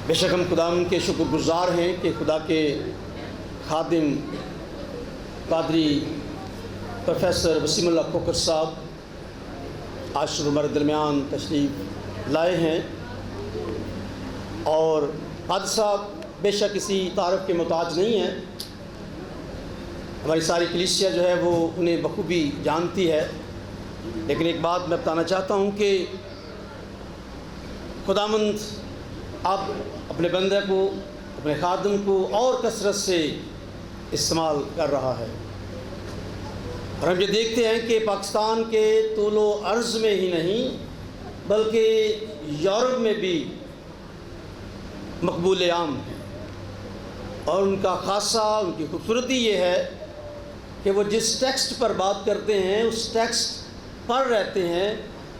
بے شک ہم خداوند کے شکر گزار ہیں کہ خدا کے خادم پادری پروفیسر وسیم اللہ کھوکھر صاحب آج ہمارے درمیان تشریف لائے ہیں، اور پادری صاحب بے شک کسی تعارف کے محتاج نہیں ہیں، ہماری ساری کلیسیا جو ہے وہ انہیں بخوبی جانتی ہے، لیکن ایک بات میں بتانا چاہتا ہوں کہ خداوند اب اپنے بندے کو، اپنے خادم کو اور کثرت سے استعمال کر رہا ہے، اور ہم یہ دیکھتے ہیں کہ پاکستان کے طول و عرض میں ہی نہیں بلکہ یورپ میں بھی مقبول عام ہیں، اور ان کا خاصہ، ان کی خوبصورتی یہ ہے کہ وہ جس ٹیکسٹ پر بات کرتے ہیں اس ٹیکسٹ پر رہتے ہیں،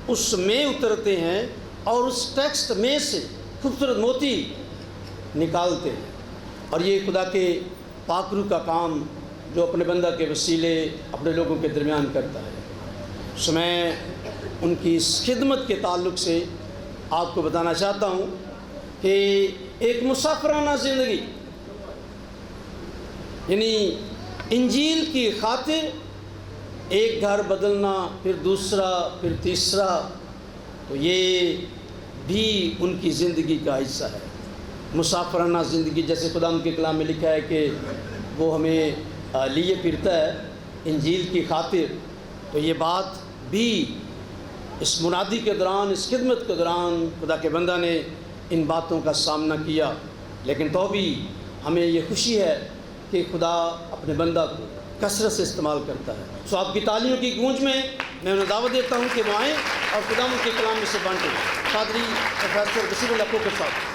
اس میں اترتے ہیں اور اس ٹیکسٹ میں سے خوبصورت موتی نکالتے ہیں، اور یہ خدا کے پاک روح کا کام جو اپنے بندہ کے وسیلے اپنے لوگوں کے درمیان کرتا ہے۔ سو میں ان کی اس خدمت کے تعلق سے آپ کو بتانا چاہتا ہوں کہ ایک مسافرانہ زندگی، یعنی انجیل کی خاطر ایک گھر بدلنا، پھر دوسرا، پھر تیسرا، تو یہ بھی ان کی زندگی کا حصہ ہے۔ مسافرانہ زندگی، جیسے خدا کے کلام میں لکھا ہے کہ وہ ہمیں لیے پھرتا ہے انجیل کی خاطر، تو یہ بات بھی اس منادی کے دوران، اس خدمت کے دوران خدا کے بندہ نے ان باتوں کا سامنا کیا، لیکن تو بھی ہمیں یہ خوشی ہے کہ خدا اپنے بندہ کو کثرت سے استعمال کرتا ہے۔ سو آپ کی تعلیموں کی گونج میں انہیں دعوت دیتا ہوں کہ وہ آئیں اور خدا کے کلام میں سے بانٹیں۔ پادری پروفیسر وسیم اللہ کھوکھر صاحب۔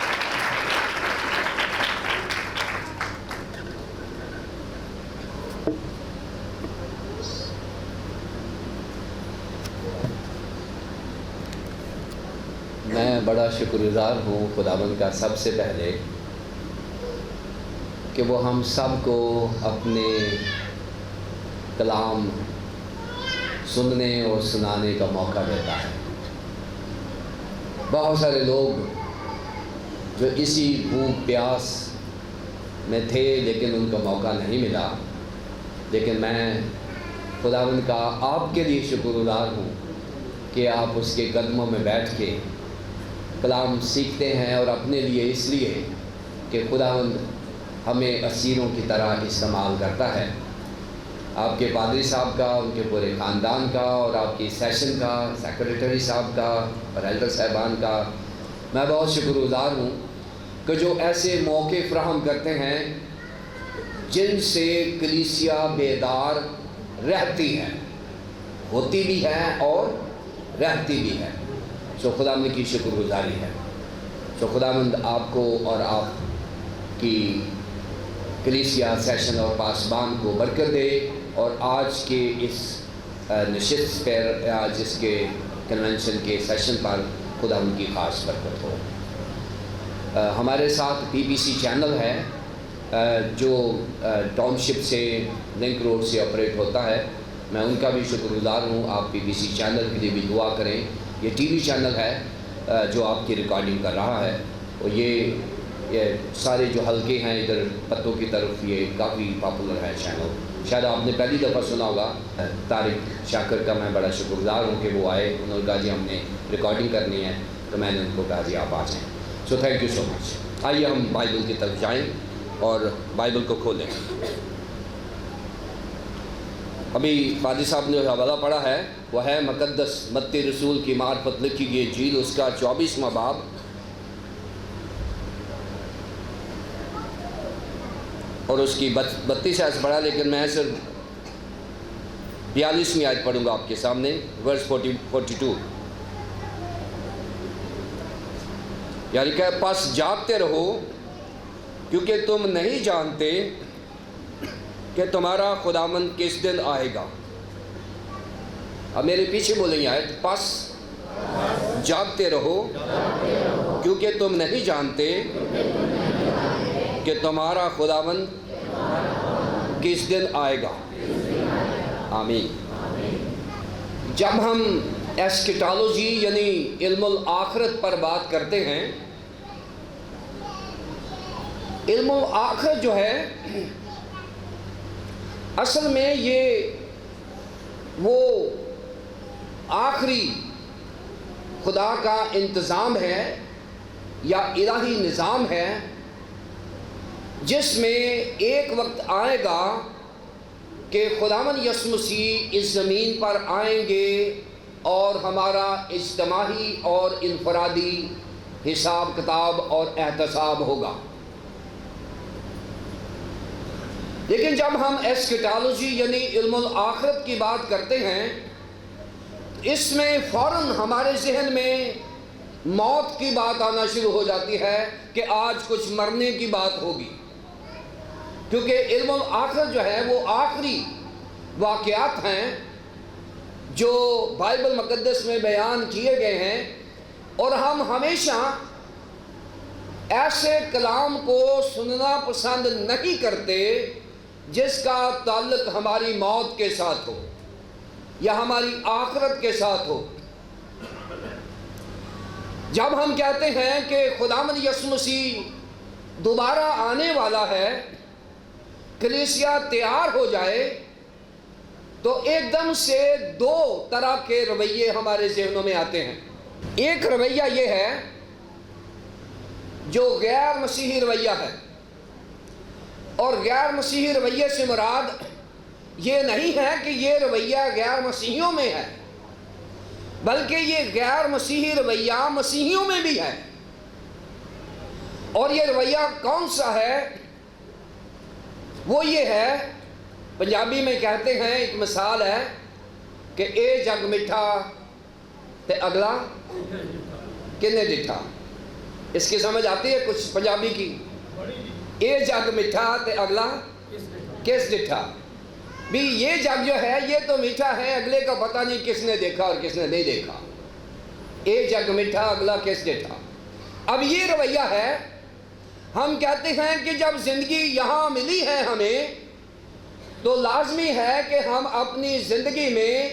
میں بڑا شکر گزار ہوں خداوند کا سب سے پہلے کہ وہ ہم سب کو اپنے کلام سننے اور سنانے کا موقع دیتا ہے۔ بہت سارے لوگ جو اسی بھوک پیاس میں تھے لیکن ان کا موقع نہیں ملا، لیکن میں خداوند کا آپ کے لیے شکر گزار ہوں کہ آپ اس کے قدموں میں بیٹھ کے کلام سیکھتے ہیں، اور اپنے لیے اس لیے کہ خداوند ہمیں اسیروں کی طرح استعمال کرتا ہے۔ آپ کے پادری صاحب کا، ان کے پورے خاندان کا، اور آپ کی سیشن کا، سیکریٹری صاحب کا اور ایلڈر صاحبان کا میں بہت شکر گزار ہوں کہ جو ایسے موقع فراہم کرتے ہیں جن سے کلیسیا بیدار رہتی ہے، ہوتی بھی ہے اور رہتی بھی ہے۔ سو خداوند کی شکر گزاری ہے۔ سو خداوند آپ کو اور آپ کی کلیسیا، سیشن اور پاسبان کو برکت دے، اور آج کے اس نشست پر، آج اس کے کنونشن کے سیشن پر خداوند کی خاص برکت ہو۔ ہمارے ساتھ BBC چینل ہے جو ٹاؤن شپ سے لنک روڈ سے آپریٹ ہوتا ہے، میں ان کا بھی شکر گزار ہوں۔ آپ BBC چینل کے لیے بھی دعا کریں۔ یہ TV چینل ہے جو آپ کی ریکارڈنگ کر رہا ہے، اور یہ سارے جو حلقے ہیں ادھر پتوں کی طرف، یہ کافی پاپولر ہے چینل، شاید آپ نے پہلی دفعہ سنا ہوگا۔ طارق شاکر کا میں بڑا شکر گزار ہوں کہ وہ آئے، انہوں نے کہا جی ہم نے ریکارڈنگ کرنی ہے، تو میں نے ان کو کہا جی آپ آ جائیں۔ سو تھینک یو سو مچ۔ آئیے ہم بائبل کی طرف جائیں اور بائبل کو کھولیں۔ ابھی پادری صاحب نے حوالہ پڑھا ہے، وہ ہے مقدس متی رسول کی معرفت لکھی گئی انجیل، اس کا 24واں باب، اور اس کی 32 آیت پڑھا، لیکن میں صرف 42ویں آیت پڑھوں گا آپ کے سامنے، ورس 42۔ یعنی کہ پس جاگتے رہو کیونکہ تم نہیں جانتے کہ تمہارا خداوند کس دن آئے گا۔ اب میرے پیچھے بولیں گے آیت، پس جاگتے رہو کیونکہ تم نہیں جانتے کہ تمہارا خداوند کس دن آئے گا۔ آمین۔ جب ہم ایسکیٹالوجی یعنی علم الآخرت پر بات کرتے ہیں علم الآخرت جو ہے اصل میں یہ وہ آخری خدا کا انتظام ہے یا الہی نظام ہے جس میں ایک وقت آئے گا کہ خداوند یسوع مسیح اس زمین پر آئیں گے اور ہمارا اجتماعی اور انفرادی حساب کتاب اور احتساب ہوگا. لیکن جب ہم ایسکیٹالوجی یعنی علم الآخرت کی بات کرتے ہیں اس میں فوراً ہمارے ذہن میں موت کی بات آنا شروع ہو جاتی ہے کہ آج کچھ مرنے کی بات ہوگی، کیونکہ علم الآخرت جو ہے وہ آخری واقعات ہیں جو بائبل مقدس میں بیان کیے گئے ہیں، اور ہم ہمیشہ ایسے کلام کو سننا پسند نہیں کرتے جس کا تعلق ہماری موت کے ساتھ ہو یا ہماری آخرت کے ساتھ ہو. جب ہم کہتے ہیں کہ خداوند یسوع مسیح دوبارہ آنے والا ہے، کلیسیا تیار ہو جائے، تو ایک دم سے دو طرح کے رویے ہمارے ذہنوں میں آتے ہیں. ایک رویہ یہ ہے جو غیر مسیحی رویہ ہے، اور غیر مسیحی رویے سے مراد یہ نہیں ہے کہ یہ رویہ غیر مسیحیوں میں ہے، بلکہ یہ غیر مسیحی رویہ مسیحیوں میں بھی ہے. اور یہ رویہ کون سا ہے؟ وہ یہ ہے، پنجابی میں کہتے ہیں، ایک مثال ہے کہ اے جگ مٹھا تے اگلا کنے ڈٹھا. اس کی سمجھ آتی ہے کچھ پنجابی کی؟ اے جگ مٹھا تے اگلا کس ڈٹھا. بھی یہ جگ جو ہے یہ تو میٹھا ہے، اگلے کا پتہ نہیں کس نے دیکھا اور کس نے نہیں دیکھا. اے جگ میٹھا اگلا کس ڈٹھا. اب یہ رویہ ہے، ہم کہتے ہیں کہ جب زندگی یہاں ملی ہے ہمیں تو لازمی ہے کہ ہم اپنی زندگی میں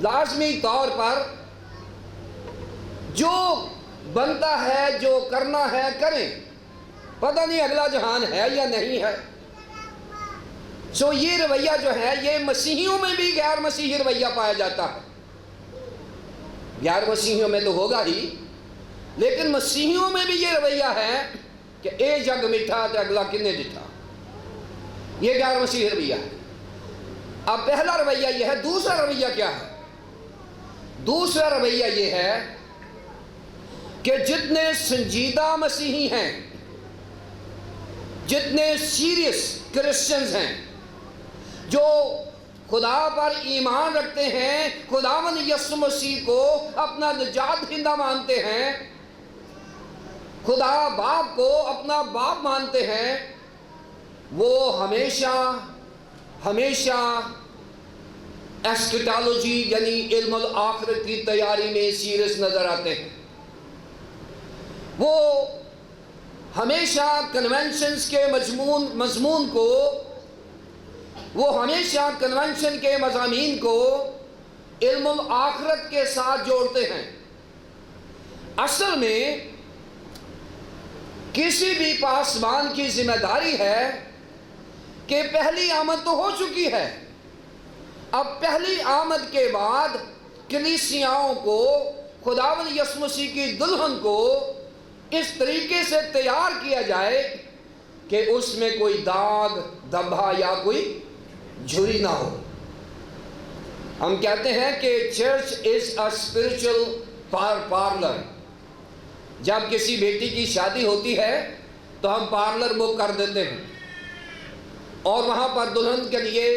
لازمی طور پر جو بنتا ہے جو کرنا ہے کریں، پتہ نہیں اگلا جہان ہے یا نہیں ہے. سو یہ رویہ جو ہے یہ مسیحیوں میں بھی غیر مسیحی رویہ پایا جاتا ہے. غیر مسیحیوں میں تو ہوگا ہی، لیکن مسیحیوں میں بھی یہ رویہ ہے کہ اے جگ میٹھا تے اگلا کنے ڈٹھا. یہ غیر مسیحی رویہ ہے. اب پہلا رویہ یہ ہے. دوسرا رویہ کیا ہے؟ دوسرا رویہ یہ ہے کہ جتنے سنجیدہ مسیحی ہیں، جتنے سیریس کرسچنز ہیں، جو خدا پر ایمان رکھتے ہیں، خداوند یسوع مسیح کو اپنا نجات دہندہ مانتے ہیں، خدا باپ کو اپنا باپ مانتے ہیں، وہ ہمیشہ ایسکیٹالوجی یعنی علم الآخرت کی تیاری میں سیریس نظر آتے ہیں. وہ ہمیشہ کنونشنز کے مضمون کو، وہ ہمیشہ کنونشن کے مضامین کو علم الآخرت کے ساتھ جوڑتے ہیں. اصل میں کسی بھی پاسبان کی ذمہ داری ہے کہ پہلی آمد تو ہو چکی ہے، اب پہلی آمد کے بعد کلیسیاؤں کو، خداوند یسوع مسیح کی دلہن کو اس طریقے سے تیار کیا جائے کہ اس میں کوئی داغ دھبا یا کوئی جھری نہ ہو. ہم کہتے ہیں کہ church is a spiritual parlour. جب کسی بیٹی کی شادی ہوتی ہے تو ہم پارلر بک کر دیتے ہیں، اور وہاں پر دلہن کے لیے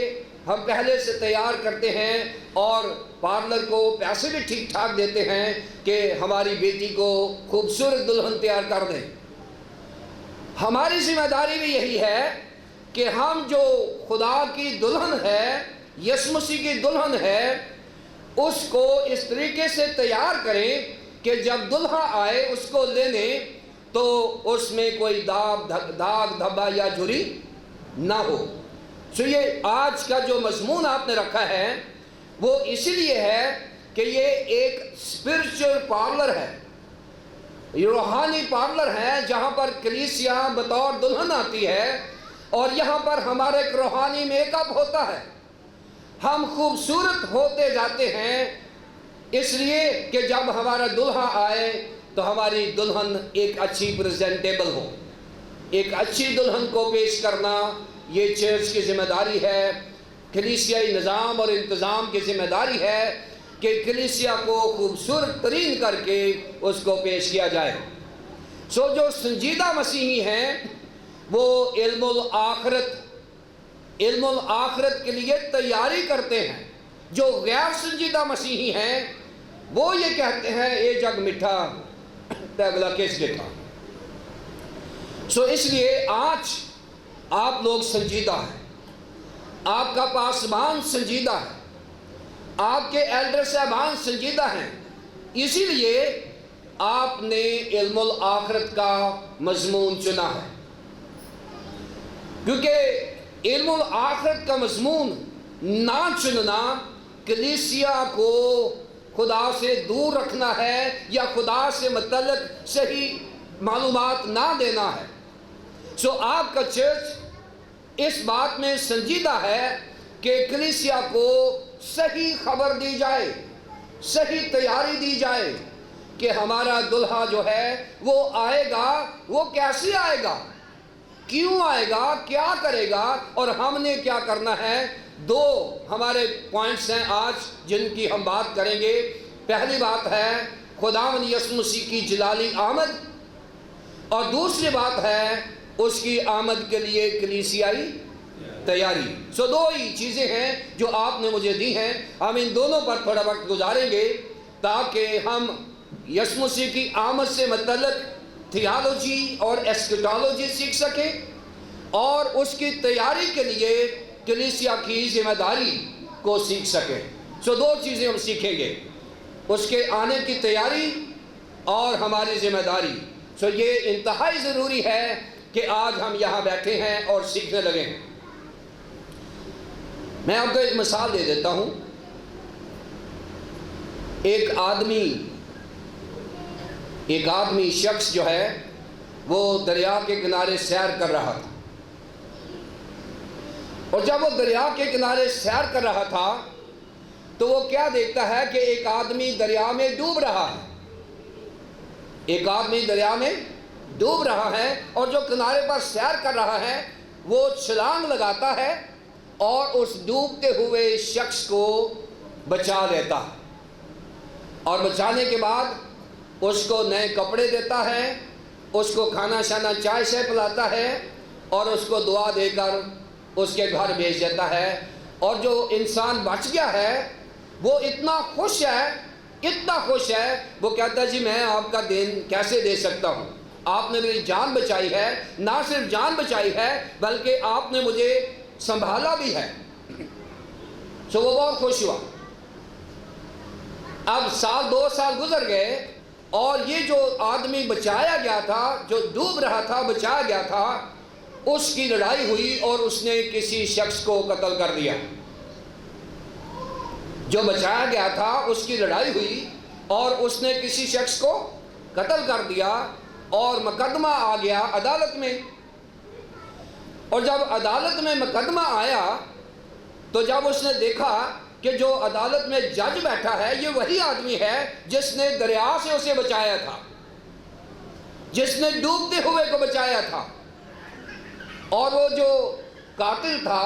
ہم پہلے سے تیار کرتے ہیں، اور پارلر کو پیسے بھی ٹھیک ٹھاک دیتے ہیں کہ ہماری بیٹی کو خوبصورت دلہن تیار کر دیں. ہماری ذمہ داری بھی یہی ہے کہ ہم جو خدا کی دلہن ہے، یسوع مسیح کی دلہن ہے، اس کو اس طریقے سے تیار کریں کہ جب دلہا آئے اس کو لینے تو اس میں کوئی داغ دھبا یا جھری نہ ہو. سو یہ آج کا جو مضمون آپ نے رکھا ہے وہ اسی لیے ہے کہ یہ ایک اسپرچل پارلر ہے. یہ روحانی پارلر ہے جہاں پر کلیسیا بطور دلہن آتی ہے، اور یہاں پر ہمارا ایک روحانی میک اپ ہوتا ہے۔ ہم خوبصورت ہوتے جاتے ہیں اس لیے کہ جب ہمارا دلہا آئے تو ہماری دلہن ایک اچھی پریزنٹیبل ہو۔ ایک اچھی دلہن کو پیش کرنا یہ چرچ کی ذمہ داری ہے، کلیسیائی نظام اور انتظام کی ذمہ داری ہے کہ کلیسیا کو خوبصورت ترین کر کے اس کو پیش کیا جائے۔ جو سنجیدہ مسیحی ہیں وہ علم الآخرت کے لیے تیاری کرتے ہیں۔ جو غیر سنجیدہ مسیحی ہیں وہ یہ کہتے ہیں اے جگ مٹھا تے اگلا کس ڈٹھا۔ اس لیے آج آپ لوگ سنجیدہ ہیں، آپ کا پاسبان سنجیدہ ہے، آپ کے ایلڈر صاحبان سنجیدہ ہیں، اسی لیے آپ نے علم الآخرت کا مضمون چنا ہے۔ کیونکہ علم الآخرت کا مضمون نہ چننا کلیسیا کو خدا سے دور رکھنا ہے یا خدا سے متعلق صحیح معلومات نہ دینا ہے۔ آپ کا چرچ اس بات میں سنجیدہ ہے کہ کلیسیا کو صحیح خبر دی جائے، صحیح تیاری دی جائے کہ ہمارا دلہا جو ہے وہ آئے گا، وہ کیسے آئے گا، کیوں آئے گا، کیا کرے گا، اور ہم نے کیا کرنا ہے۔ دو ہمارے پوائنٹس ہیں آج جن کی ہم بات کریں گے۔ پہلی بات ہے خداوند یسوع مسیح کی جلالی آمد، اور دوسری بات ہے اس کی آمد کے لیے کلیسیائی تیاری۔ دو ہی چیزیں ہیں جو آپ نے مجھے دی ہیں، ہم ان دونوں پر تھوڑا وقت گزاریں گے تاکہ ہم یسوع مسیح کی آمد سے متعلق تھیالوجی اور ایسکیٹالوجی سیکھ سکیں، اور اس کی تیاری کے لیے کلیسیا کی ذمہ داری کو سیکھ سکیں۔ دو چیزیں ہم سیکھیں گے، اس کے آنے کی تیاری اور ہماری ذمہ داری۔ یہ انتہائی ضروری ہے کہ آج ہم یہاں بیٹھے ہیں اور سیکھنے لگے ہیں۔ میں آپ کو ایک مثال دے دیتا ہوں۔ ایک آدمی شخص جو ہے وہ دریا کے کنارے سیر کر رہا تھا، اور جب وہ دریا کے کنارے سیر کر رہا تھا تو وہ کیا دیکھتا ہے کہ ایک آدمی دریا میں ڈوب رہا ہے۔ ایک آدمی دریا میں ڈوب رہا ہے، اور جو کنارے پر سیر کر رہا ہے وہ چھلانگ لگاتا ہے اور اس ڈوبتے ہوئے شخص کو بچا لیتا ہے، اور بچانے کے بعد اس کو نئے کپڑے دیتا ہے، اس کو کھانا شانا چائے سے پلاتا ہے، اور اس کو دعا دے کر اس کے گھر بھیج دیتا ہے۔ اور جو انسان بچ گیا ہے وہ اتنا خوش ہے، وہ کہتا ہے جی میں آپ کا دین کیسے دے سکتا ہوں، آپ نے میری جان بچائی ہے، نہ صرف جان بچائی ہے بلکہ آپ نے مجھے سنبھالا بھی ہے۔ وہ بہت خوش ہوا۔ اب دو سال گزر گئے، اور یہ جو آدمی بچایا گیا تھا، جو ڈوب رہا تھا بچایا گیا تھا، اس کی لڑائی ہوئی اور اس نے کسی شخص کو قتل کر دیا۔ جو بچایا گیا تھا اس کی لڑائی ہوئی اور اس نے کسی شخص کو قتل کر دیا، اور مقدمہ آ گیا عدالت میں۔ اور جب عدالت میں مقدمہ آیا تو جب اس نے دیکھا کہ جو عدالت میں جج بیٹھا ہے یہ وہی آدمی ہے جس نے دریا سے اسے بچایا تھا، جس نے ڈوبتے ہوئے کو بچایا تھا، اور وہ جو قاتل تھا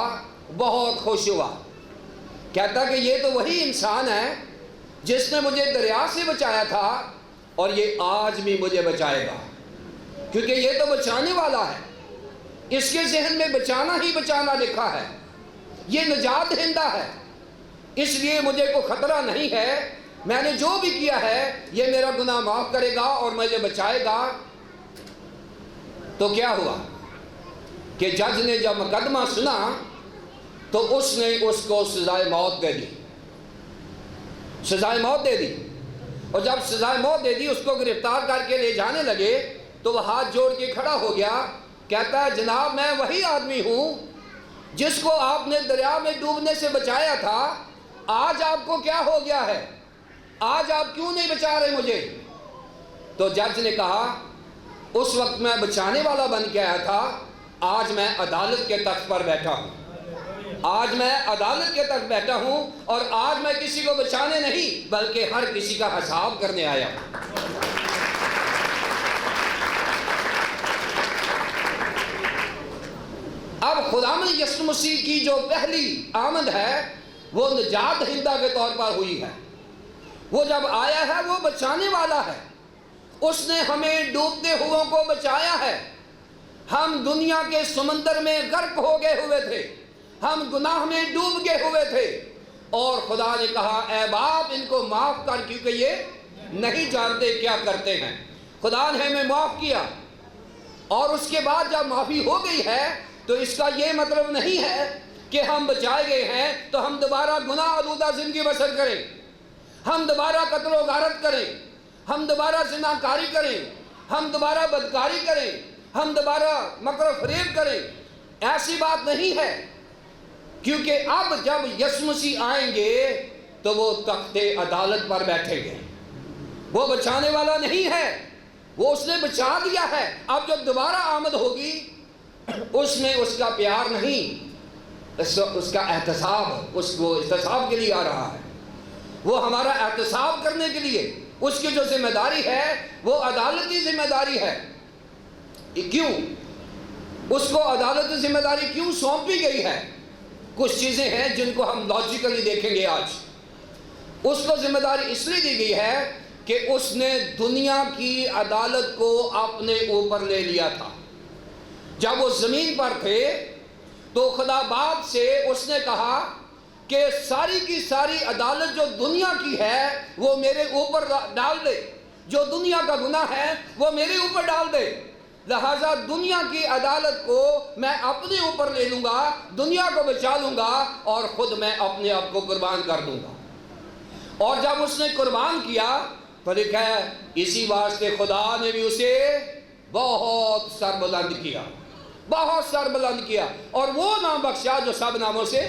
بہت خوش ہوا، کہتا کہ یہ تو وہی انسان ہے جس نے مجھے دریا سے بچایا تھا، اور یہ آج بھی مجھے بچائے گا، کیونکہ یہ تو بچانے والا ہے، اس کے ذہن میں بچانا ہی بچانا لکھا ہے، یہ نجات دہندہ ہے، اس لیے مجھے کوئی خطرہ نہیں ہے، میں نے جو بھی کیا ہے یہ میرا گناہ معاف کرے گا اور مجھے بچائے گا۔ تو کیا ہوا کہ جج نے جب مقدمہ سنا تو اس نے اس کو سزائے موت دے دی، سزائے موت دے دی۔ اور جب سزائے موت دے دی اس کو گرفتار کر کے لے جانے لگے تو وہ ہاتھ جوڑ کے کھڑا ہو گیا، کہتا ہے جناب میں وہی آدمی ہوں جس کو آپ نے دریا میں ڈوبنے سے بچایا تھا، آج آپ کو کیا ہو گیا ہے، آج آپ کیوں نہیں بچا رہے مجھے؟ تو جج نے کہا اس وقت میں بچانے والا بن کے آیا تھا، آج میں عدالت کے تخت پر بیٹھا ہوں، آج میں عدالت کے تخت بیٹھا ہوں، اور آج میں کسی کو بچانے نہیں بلکہ ہر کسی کا حساب کرنے آیا ہوں۔ اب خداوند یسوع مسیح کی جو پہلی آمد ہے وہ نجات دہندہ کے طور پر ہوئی ہے۔ وہ جب آیا ہے وہ بچانے والا ہے، اس نے ہمیں ڈوبتے ہوئوں کو بچایا ہے۔ ہم دنیا کے سمندر میں غرق ہو گئے ہوئے تھے، ہم گناہ میں ڈوب گئے ہوئے تھے، اور خدا نے کہا اے باپ ان کو معاف کر، کیونکہ یہ نہیں جانتے کیا کرتے ہیں۔ خدا نے ہمیں معاف کیا، اور اس کے بعد جب معافی ہو گئی ہے تو اس کا یہ مطلب نہیں ہے کہ ہم بچائے گئے ہیں تو ہم دوبارہ گناہ آلودہ زندگی بسر کریں، ہم دوبارہ قتل و غارت کریں، ہم دوبارہ زناکاری کریں، ہم دوبارہ بدکاری کریں، ہم دوبارہ مکر و فریب کریں۔ ایسی بات نہیں ہے، کیونکہ اب جب یسوع مسیح آئیں گے تو وہ تخت عدالت پر بیٹھیں گے۔ وہ بچانے والا نہیں ہے، وہ اس نے بچا دیا ہے۔ اب جب دوبارہ آمد ہوگی اس میں اس کا پیار نہیں، اس کا احتساب، اس کو احتساب کے لیے آ رہا ہے۔ وہ ہمارا احتساب کرنے کے لیے، اس کی جو ذمہ داری ہے وہ عدالتی ذمہ داری ہے۔ کیوں اس کو عدالتی ذمہ داری کیوں سونپی گئی ہے؟ کچھ چیزیں ہیں جن کو ہم لاجیکلی دیکھیں گے آج۔ اس کو ذمہ داری اس لیے دی گئی ہے کہ اس نے دنیا کی عدالت کو اپنے اوپر لے لیا تھا۔ جب وہ زمین پر تھے تو خدا باپ سے اس نے کہا کہ ساری کی ساری عدالت جو دنیا کی ہے وہ میرے اوپر ڈال دے، جو دنیا کا گناہ ہے وہ میرے اوپر ڈال دے، لہذا دنیا کی عدالت کو میں اپنے اوپر لے لوں گا، دنیا کو بچا لوں گا، اور خود میں اپنے آپ کو قربان کر دوں گا۔ اور جب اس نے قربان کیا تو لکھا ہے اسی واسطے خدا نے بھی اسے بہت سربلند کیا، بہت سربلند کیا، اور وہ نام بخشا جو سب ناموں سے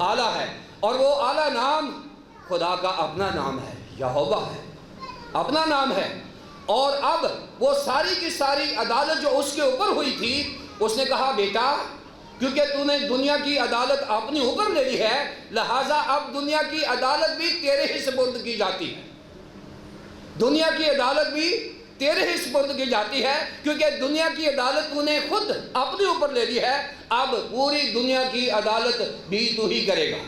اعلیٰ ہے۔ اور وہ اعلیٰ نام خدا کا اپنا نام ہے، یہوہ ہے، اپنا نام ہے۔ اور اب وہ ساری کی ساری عدالت جو اس کے اوپر ہوئی تھی، اس نے کہا بیٹا کیونکہ تو نے دنیا کی عدالت اپنے اوپر لے لی ہے، لہٰذا اب دنیا کی عدالت بھی تیرے ہی سپرد کی جاتی ہے، دنیا کی عدالت بھی تیرے ہی سپرد کی جاتی ہے، کیونکہ دنیا کی عدالت تو نے خود اپنے اوپر لے لی ہے، اب پوری دنیا کی عدالت بھی تو ہی کرے گا۔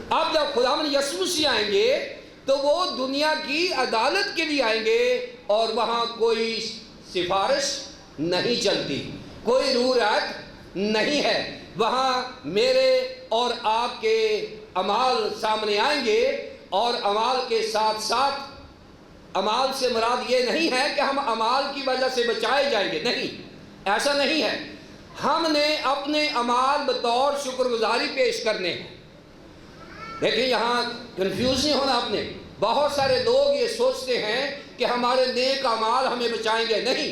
اب جب خداوند یسوع مسیح آئیں گے تو وہ دنیا کی عدالت کے لیے آئیں گے، اور وہاں کوئی سفارش نہیں چلتی، کوئی روح رات نہیں ہے۔ وہاں میرے اور آپ کے اعمال سامنے آئیں گے، اور اعمال کے ساتھ ساتھ، اعمال سے مراد یہ نہیں ہے کہ ہم اعمال کی وجہ سے بچائے جائیں گے، نہیں، ایسا نہیں ہے۔ ہم نے اپنے اعمال بطور شکر گزاری پیش کرنے ہیں۔ دیکھیں یہاں کنفیوز نہیں ہونا آپ نے، بہت سارے لوگ یہ سوچتے ہیں کہ ہمارے نیک اعمال ہمیں بچائیں گے، نہیں۔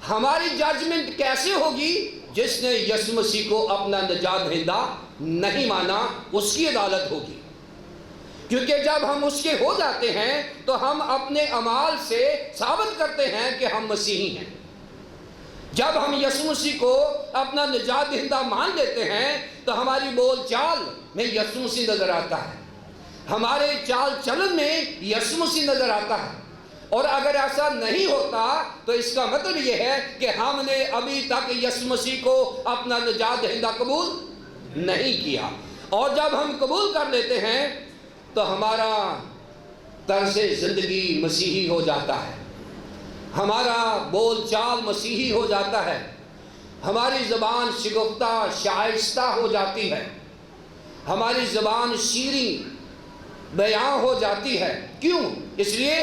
ہماری ججمنٹ کیسے ہوگی؟ جس نے یسوع مسیح کو اپنا نجات دہندہ نہیں مانا، اس کی عدالت ہوگی، کیونکہ جب ہم اس کے ہو جاتے ہیں تو ہم اپنے اعمال سے ثابت کرتے ہیں کہ ہم مسیحی ہیں۔ جب ہم یسوع مسیح کو اپنا نجات دہندہ مان لیتے ہیں تو ہماری بول چال میں یسوع مسیح نظر آتا ہے، ہمارے چال چلن میں یسوع مسیح نظر آتا ہے۔ اور اگر ایسا نہیں ہوتا تو اس کا مطلب یہ ہے کہ ہم نے ابھی تک یسوع مسیح کو اپنا نجات دہندہ قبول نہیں کیا۔ اور جب ہم قبول کر لیتے ہیں تو ہمارا طرز زندگی مسیحی ہو جاتا ہے، ہمارا بول چال مسیحی ہو جاتا ہے، ہماری زبان شگفتہ شائستہ ہو جاتی ہے، ہماری زبان شیریں بیاں ہو جاتی ہے۔ کیوں؟ اس لیے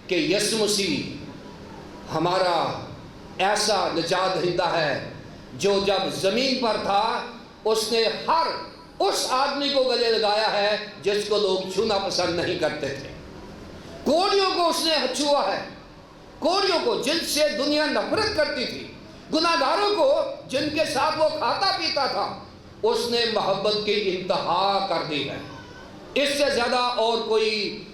کہ یسوع مسیح ہمارا ایسا نجات دہندہ ہے جو جب زمین پر تھا اس نے ہر اس آدمی کو گلے لگایا ہے جس کو لوگ چھونا پسند نہیں کرتے تھے۔ کوڑیوں کو اس نے چھوا ہے، کوڑیوں کو جن سے دنیا نفرت کرتی تھی، گناہ گاروں کو جن کے ساتھ وہ کھاتا پیتا تھا، اس نے محبت کی انتہا کر دی ہے۔ اس سے زیادہ اور کوئی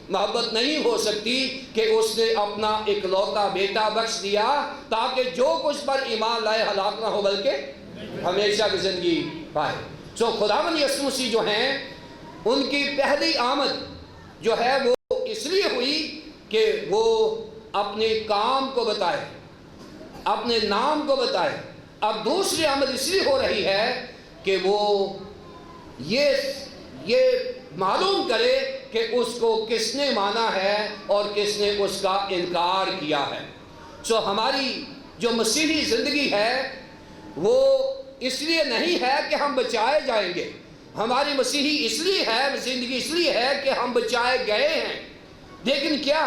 محبت نہیں ہو سکتی کہ اس نے اپنا اکلوتا بیٹا بخش دیا تاکہ جو کچھ پر ایمان لائے ہلاک نہ ہو بلکہ ہمیشہ کی زندگی پائے۔ سو خداوند یسوع مسیح جو ہیں ان کی پہلی آمد جو ہے وہ اس لیے ہوئی کہ وہ اپنے کام کو بتائے، اپنے نام کو بتائے۔ اب دوسری آمد اس لیے ہو رہی ہے کہ وہ یہ معلوم کرے کہ اس کو کس نے مانا ہے اور کس نے اس کا انکار کیا ہے۔ سو ہماری جو مسیحی زندگی ہے وہ اس لیے نہیں ہے کہ ہم بچائے جائیں گے، ہماری مسیحی اس لیے ہے، زندگی اس لیے ہے کہ ہم بچائے گئے ہیں۔ لیکن کیا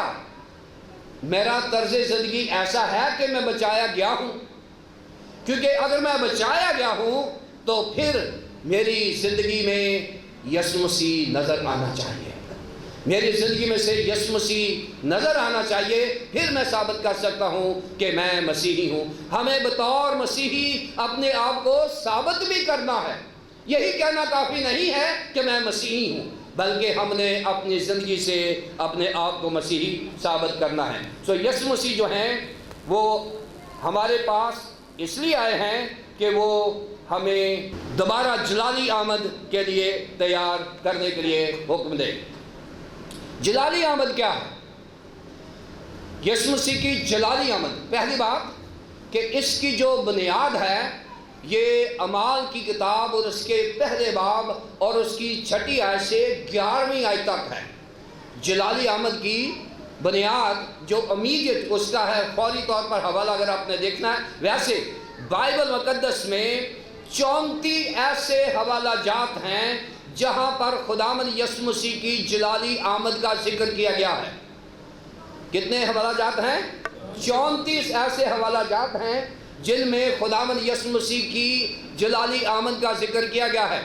میرا طرز زندگی ایسا ہے کہ میں بچایا گیا ہوں؟ کیونکہ اگر میں بچایا گیا ہوں تو پھر میری زندگی میں یسوع مسیح نظر آنا چاہیے، میری زندگی میں سے یسوع مسیح نظر آنا چاہیے، پھر میں ثابت کر سکتا ہوں کہ میں مسیحی ہوں۔ ہمیں بطور مسیحی اپنے آپ کو ثابت بھی کرنا ہے، یہی کہنا کافی نہیں ہے کہ میں مسیحی ہوں، بلکہ ہم نے اپنی زندگی سے اپنے آپ کو مسیحی ثابت کرنا ہے۔ سو یسوع مسیح جو ہیں وہ ہمارے پاس اس لیے آئے ہیں کہ وہ ہمیں دوبارہ جلالی آمد کے لیے تیار کرنے کے لیے حکم دے۔ جلالی آمد کیا ہے؟ یسوع مسیح کی جلالی آمد، پہلی بات کہ اس کی جو بنیاد ہے یہ اعمال کی کتاب اور اس کے پہلے باب اور اس کی 6 آیت سے 11ویں آیت تک ہے۔ جلالی آمد کی بنیاد جو امیڈیٹ اس کا ہے، فوری طور پر حوالہ اگر آپ نے دیکھنا ہے، ویسے بائبل مقدس میں 34 ایسے حوالہ جات ہیں جہاں پر خداوند یسوع مسیح کی جلالی آمد کا ذکر کیا گیا ہے۔ کتنے حوالہ جات ہیں؟ 34 ایسے حوالہ جات ہیں جن میں خداوند یسوع مسیح کی جلالی آمد کا ذکر کیا گیا ہے۔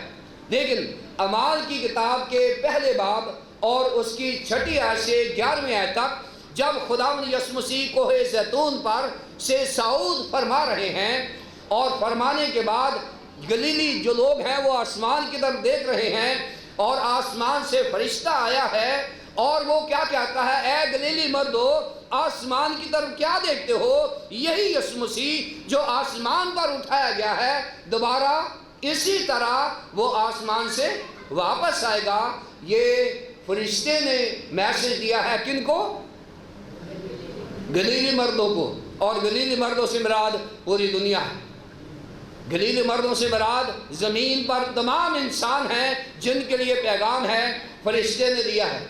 لیکن اعمال کی کتاب کے پہلے باب اور اس کی 6 آیت سے 11ویں آیت تک جب خداوند یسوع مسیح کوہ زیتون پر سے صعود فرما رہے ہیں اور فرمانے کے بعد گلیلی جو لوگ ہیں وہ آسمان کی طرف دیکھ رہے ہیں اور آسمان سے فرشتہ آیا ہے اور وہ کیا کہتا ہے، اے گلیلی مردو آسمان کی طرف کیا دیکھتے ہو؟ یہی یسوع مسیح جو آسمان پر اٹھایا گیا ہے دوبارہ اسی طرح وہ آسمان سے واپس آئے گا۔ یہ فرشتے نے میسج دیا ہے کن کو؟ گلیلی مردوں کو، اور گلیلی مردوں سے مراد پوری دنیا ہے۔ گلیلی مردوں سے مراد زمین پر تمام انسان ہیں جن کے لیے پیغام ہے فرشتے نے دیا ہے۔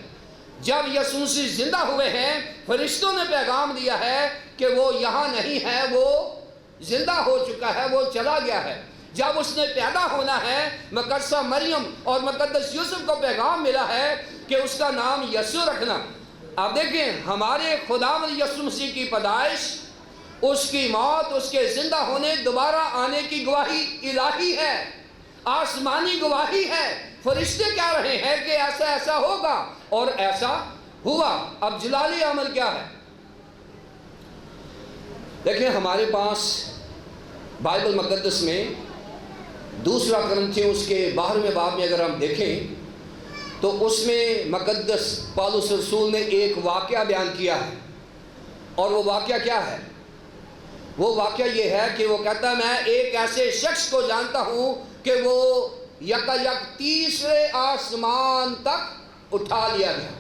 جب یسوع مسیح زندہ ہوئے ہیں فرشتوں نے پیغام دیا ہے کہ وہ یہاں نہیں ہے، وہ زندہ ہو چکا ہے، وہ چلا گیا ہے۔ جب اس نے پیدا ہونا ہے مقدسہ مریم اور مقدس یوسف کو پیغام ملا ہے کہ اس کا نام یسوع رکھنا۔ اب دیکھیں ہمارے خداوند یسوع مسیح کی پیدائش، اس کی موت، اس کے زندہ ہونے، دوبارہ آنے کی گواہی الہی ہے، آسمانی گواہی ہے۔ فرشتے کہہ رہے ہیں کہ ایسا ایسا ہوگا اور ایسا ہوا۔ اب جلالی عمل کیا ہے؟ دیکھیں ہمارے پاس بائبل مقدس میں دوسرا کرنتھیوں اس کے 12ویں باب میں اگر ہم دیکھیں تو اس میں مقدس پالوس رسول نے ایک واقعہ بیان کیا ہے، اور وہ واقعہ کیا ہے؟ وہ واقعہ یہ ہے کہ وہ کہتا ہے میں ایک ایسے شخص کو جانتا ہوں کہ وہ یک تیسرے آسمان تک اٹھا لیا گیا۔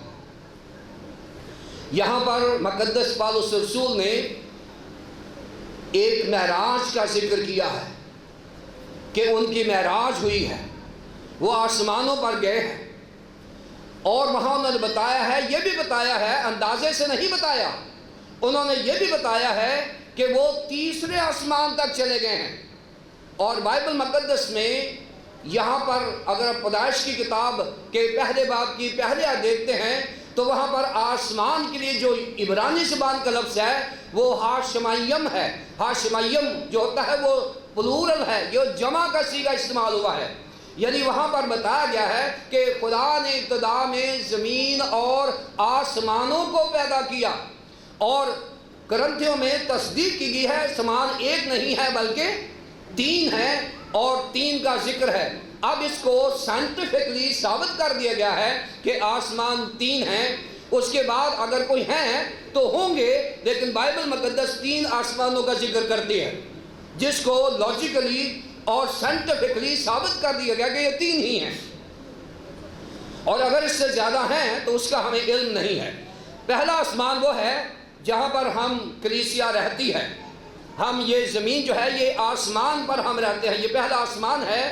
یہاں پر مقدس پالوس رسول نے ایک معراج کا ذکر کیا ہے کہ ان کی معراج ہوئی ہے، وہ آسمانوں پر گئے ہیں، اور وہاں انہوں نے بتایا ہے، یہ بھی بتایا ہے، اندازے سے نہیں بتایا، انہوں نے یہ بھی بتایا ہے کہ وہ تیسرے آسمان تک چلے گئے ہیں۔ اور بائبل مقدس میں یہاں پر اگر آپ پیدائش کی کتاب کے پہلے باب کی پہلے آیت دیکھتے ہیں تو وہاں پر آسمان کے لیے جو عبرانی زبان کا لفظ ہے وہ ہاشمائیم ہے۔ ہاشمائیم جو ہوتا ہے وہ پلورل ہے، یہ جمع کا صیغہ استعمال ہوا ہے، یعنی وہاں پر بتایا گیا ہے کہ خدا نے ابتدا میں زمین اور آسمانوں کو پیدا کیا، اور کرنتھیوں میں تصدیق کی گئی ہے سمان ایک نہیں ہے بلکہ 3 ہے، اور 3 کا ذکر ہے۔ اب اس کو سائنٹیفکلی ثابت کر دیا گیا ہے کہ آسمان 3 ہیں، اس کے بعد اگر کوئی ہیں تو ہوں گے، لیکن بائبل مقدس 3 آسمانوں کا ذکر کرتی ہے، جس کو لاجیکلی اور سائنٹیفکلی ثابت کر دیا گیا کہ یہ 3 ہی ہیں، اور اگر اس سے زیادہ ہیں تو اس کا ہمیں علم نہیں ہے۔ پہلا آسمان وہ ہے جہاں پر ہم کلیسیا رہتی ہے، ہم یہ زمین جو ہے یہ آسمان پر ہم رہتے ہیں، یہ پہلا آسمان ہے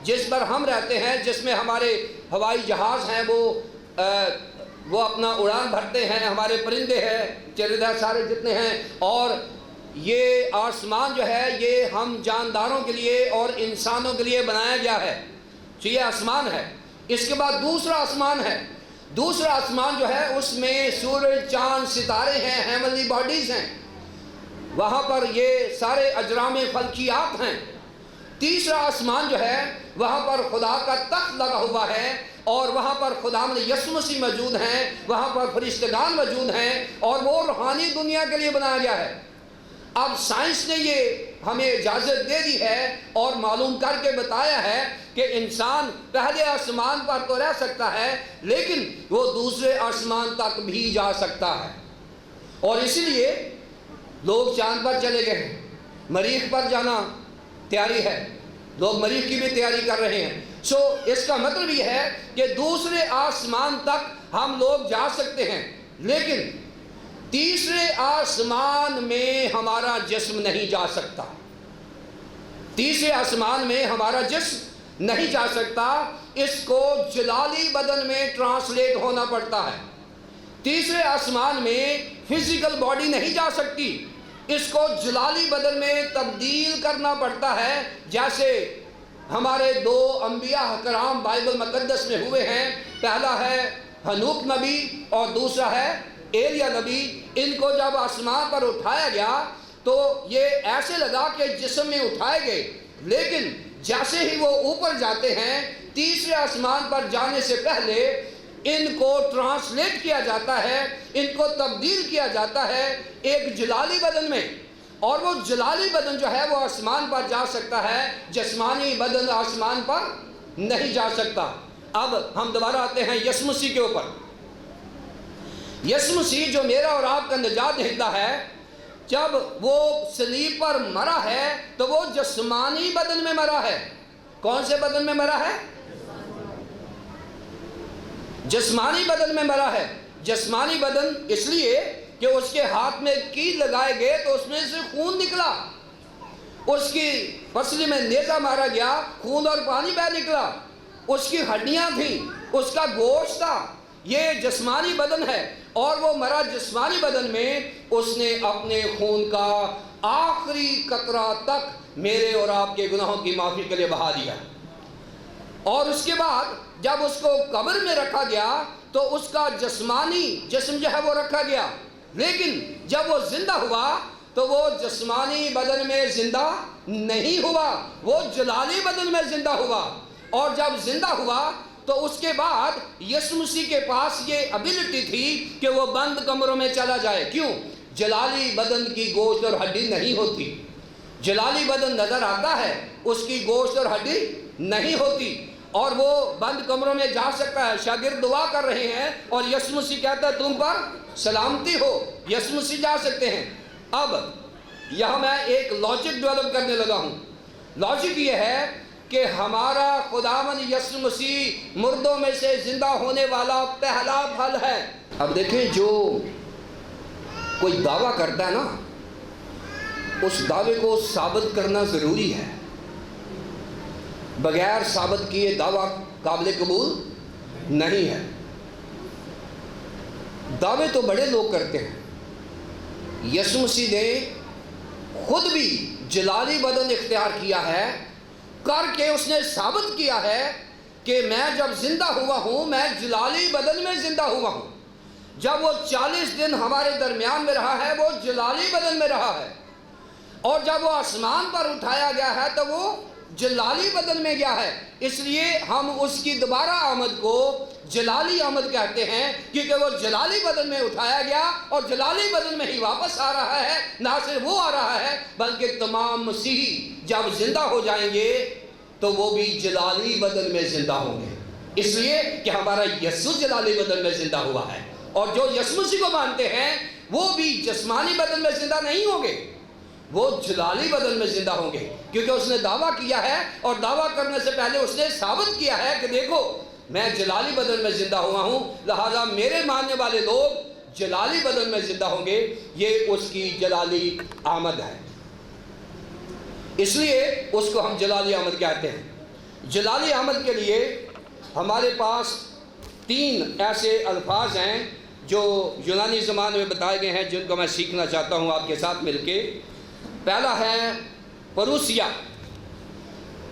جس پر ہم رہتے ہیں، جس میں ہمارے ہوائی جہاز ہیں وہ اپنا اڑان بھرتے ہیں، ہمارے پرندے ہیں، چرندہ سارے جتنے ہیں، اور یہ آسمان جو ہے یہ ہم جانداروں کے لیے اور انسانوں کے لیے بنایا گیا ہے، تو یہ آسمان ہے۔ اس کے بعد دوسرا آسمان ہے، دوسرا آسمان جو ہے اس میں سورج، چاند، ستارے ہیں، ہیونلی باڈیز ہیں، وہاں پر یہ سارے اجرام فلکیات ہیں۔ تیسرا آسمان جو ہے وہاں پر خدا کا تخت لگا ہوا ہے، اور وہاں پر خداوند یسوع مسیح موجود ہیں، وہاں پر فرشتگان موجود ہیں، اور وہ روحانی دنیا کے لیے بنایا گیا ہے۔ اب سائنس نے یہ ہمیں اجازت دے دی ہے اور معلوم کر کے بتایا ہے کہ انسان پہلے آسمان پر تو رہ سکتا ہے، لیکن وہ دوسرے آسمان تک بھی جا سکتا ہے، اور اسی لیے لوگ چاند پر چلے گئے ہیں، مریخ پر جانا تیاری ہے، لوگ مریخ کی بھی تیاری کر رہے ہیں۔ سو اس کا مطلب یہ ہے کہ دوسرے آسمان تک ہم لوگ جا سکتے ہیں، لیکن تیسرے آسمان میں ہمارا جسم نہیں جا سکتا، تیسرے آسمان میں ہمارا جسم نہیں جا سکتا، اس کو جلالی بدن میں ٹرانسلیٹ ہونا پڑتا ہے۔ تیسرے آسمان میں فزیکل باڈی نہیں جا سکتی، اس کو جلالی بدن میں تبدیل کرنا پڑتا ہے، جیسے ہمارے 2 انبیاء کرام بائبل مقدس میں ہوئے ہیں، پہلا ہے ہنوک نبی اور دوسرا ہے ایلیا نبی۔ ان کو جب آسمان پر اٹھایا گیا تو یہ ایسے لگا کہ جسم میں اٹھائے گئے، لیکن جیسے ہی وہ اوپر جاتے ہیں تیسرے آسمان پر جانے سے پہلے ان کو ٹرانسلیٹ کیا جاتا ہے، ان کو تبدیل کیا جاتا ہے ایک جلالی بدن میں، اور وہ جلالی بدن جو ہے وہ آسمان پر جا سکتا ہے، جسمانی بدن آسمان پر نہیں جا سکتا۔ اب ہم دوبارہ آتے ہیں یسوع مسیح کے اوپر۔ یسوع مسیح جو میرا اور آپ کا نجات دہندہ ہے، جب وہ صلیب پر مرا ہے تو وہ جسمانی بدن میں مرا ہے۔ کون سے بدن میں مرا ہے؟ جسمانی بدن میں مرا ہے۔ جسمانی بدن اس لیے کہ اس کے ہاتھ میں کیل لگائے گئے تو اس میں سے خون نکلا، اس کی پسلی میں نیزہ مارا گیا، خون اور پانی بہہ نکلا، اس کی ہڈیاں تھیں، اس کا گوشت تھا، یہ جسمانی بدن ہے، اور وہ مرا جسمانی بدن میں اس نے اپنے خون کا آخری قطرہ تک میرے اور آپ کے گناہوں کی معافی کے لیے بہا دیا۔ اور اس کے بعد جب اس کو قبر میں رکھا گیا تو اس کا جسمانی جسم جو ہے وہ رکھا گیا، لیکن جب وہ زندہ ہوا تو وہ جسمانی بدن میں زندہ نہیں ہوا، وہ جلالی بدن میں زندہ ہوا، اور جب زندہ ہوا تو اس کے بعد یسوع مسیح کے پاس یہ ابیلٹی تھی کہ وہ بند کمروں میں چلا جائے۔ کیوں؟ جلالی بدن کی گوشت اور ہڈی نہیں ہوتی، جلالی بدن نظر آتا ہے، اس کی گوشت اور ہڈی نہیں ہوتی، اور وہ بند کمروں میں جا سکتا ہے۔ شاگرد دعا کر رہے ہیں اور یسوع مسیح کہتا ہے تم پر سلامتی ہو، یسوع مسیح جا سکتے ہیں۔ اب یہاں میں ایک لاجک ڈیولپ کرنے لگا ہوں۔ لاجک یہ ہے کہ ہمارا خداوند یسوع مسیح مردوں میں سے زندہ ہونے والا پہلا پھل ہے۔ اب دیکھیں، جو کوئی دعویٰ کرتا ہے نا، اس دعوے کو ثابت کرنا ضروری ہے، بغیر ثابت کیے دعویٰ قابل قبول نہیں ہے۔ دعوے تو بڑے لوگ کرتے ہیں، یسوع مسیح نے خود بھی جلالی بدن اختیار کیا ہے، کر کے اس نے ثابت کیا ہے کہ میں جب زندہ ہوا ہوں میں جلالی بدن میں زندہ ہوا ہوں۔ جب وہ 40 دن ہمارے درمیان میں رہا ہے وہ جلالی بدن میں رہا ہے، اور جب وہ آسمان پر اٹھایا گیا ہے تو وہ جلالی بدن میں گیا ہے۔ اس لیے ہم اس کی دوبارہ آمد کو جلالی آمد کہتے ہیں، کیونکہ وہ جلالی بدن میں اٹھایا گیا اور جلالی بدن میں ہی واپس آ رہا ہے۔ نہ صرف وہ آ رہا ہے بلکہ تمام مسیحی جب زندہ ہو جائیں گے تو وہ بھی جلالی بدن میں زندہ ہوں گے، اس لیے کہ ہمارا یسوع جلالی بدن میں زندہ ہوا ہے۔ اور جو یسوع مسیح کو مانتے ہیں وہ بھی جسمانی بدن میں زندہ نہیں ہوں گے، وہ جلالی بدن میں زندہ ہوں گے، کیونکہ اس نے دعویٰ کیا ہے، اور دعویٰ کرنے سے پہلے اس نے ثابت کیا ہے کہ دیکھو میں جلالی بدن میں زندہ ہوا ہوں، لہذا میرے ماننے والے لوگ جلالی بدن میں زندہ ہوں گے۔ یہ اس کی جلالی آمد ہے، اس لیے اس کو ہم جلالی آمد کہتے ہیں۔ جلالی آمد کے لیے ہمارے پاس 3 ایسے الفاظ ہیں جو یونانی زبان میں بتائے گئے ہیں، جن کو میں سیکھنا چاہتا ہوں آپ کے ساتھ مل کے۔ پہلا ہے پروسیا،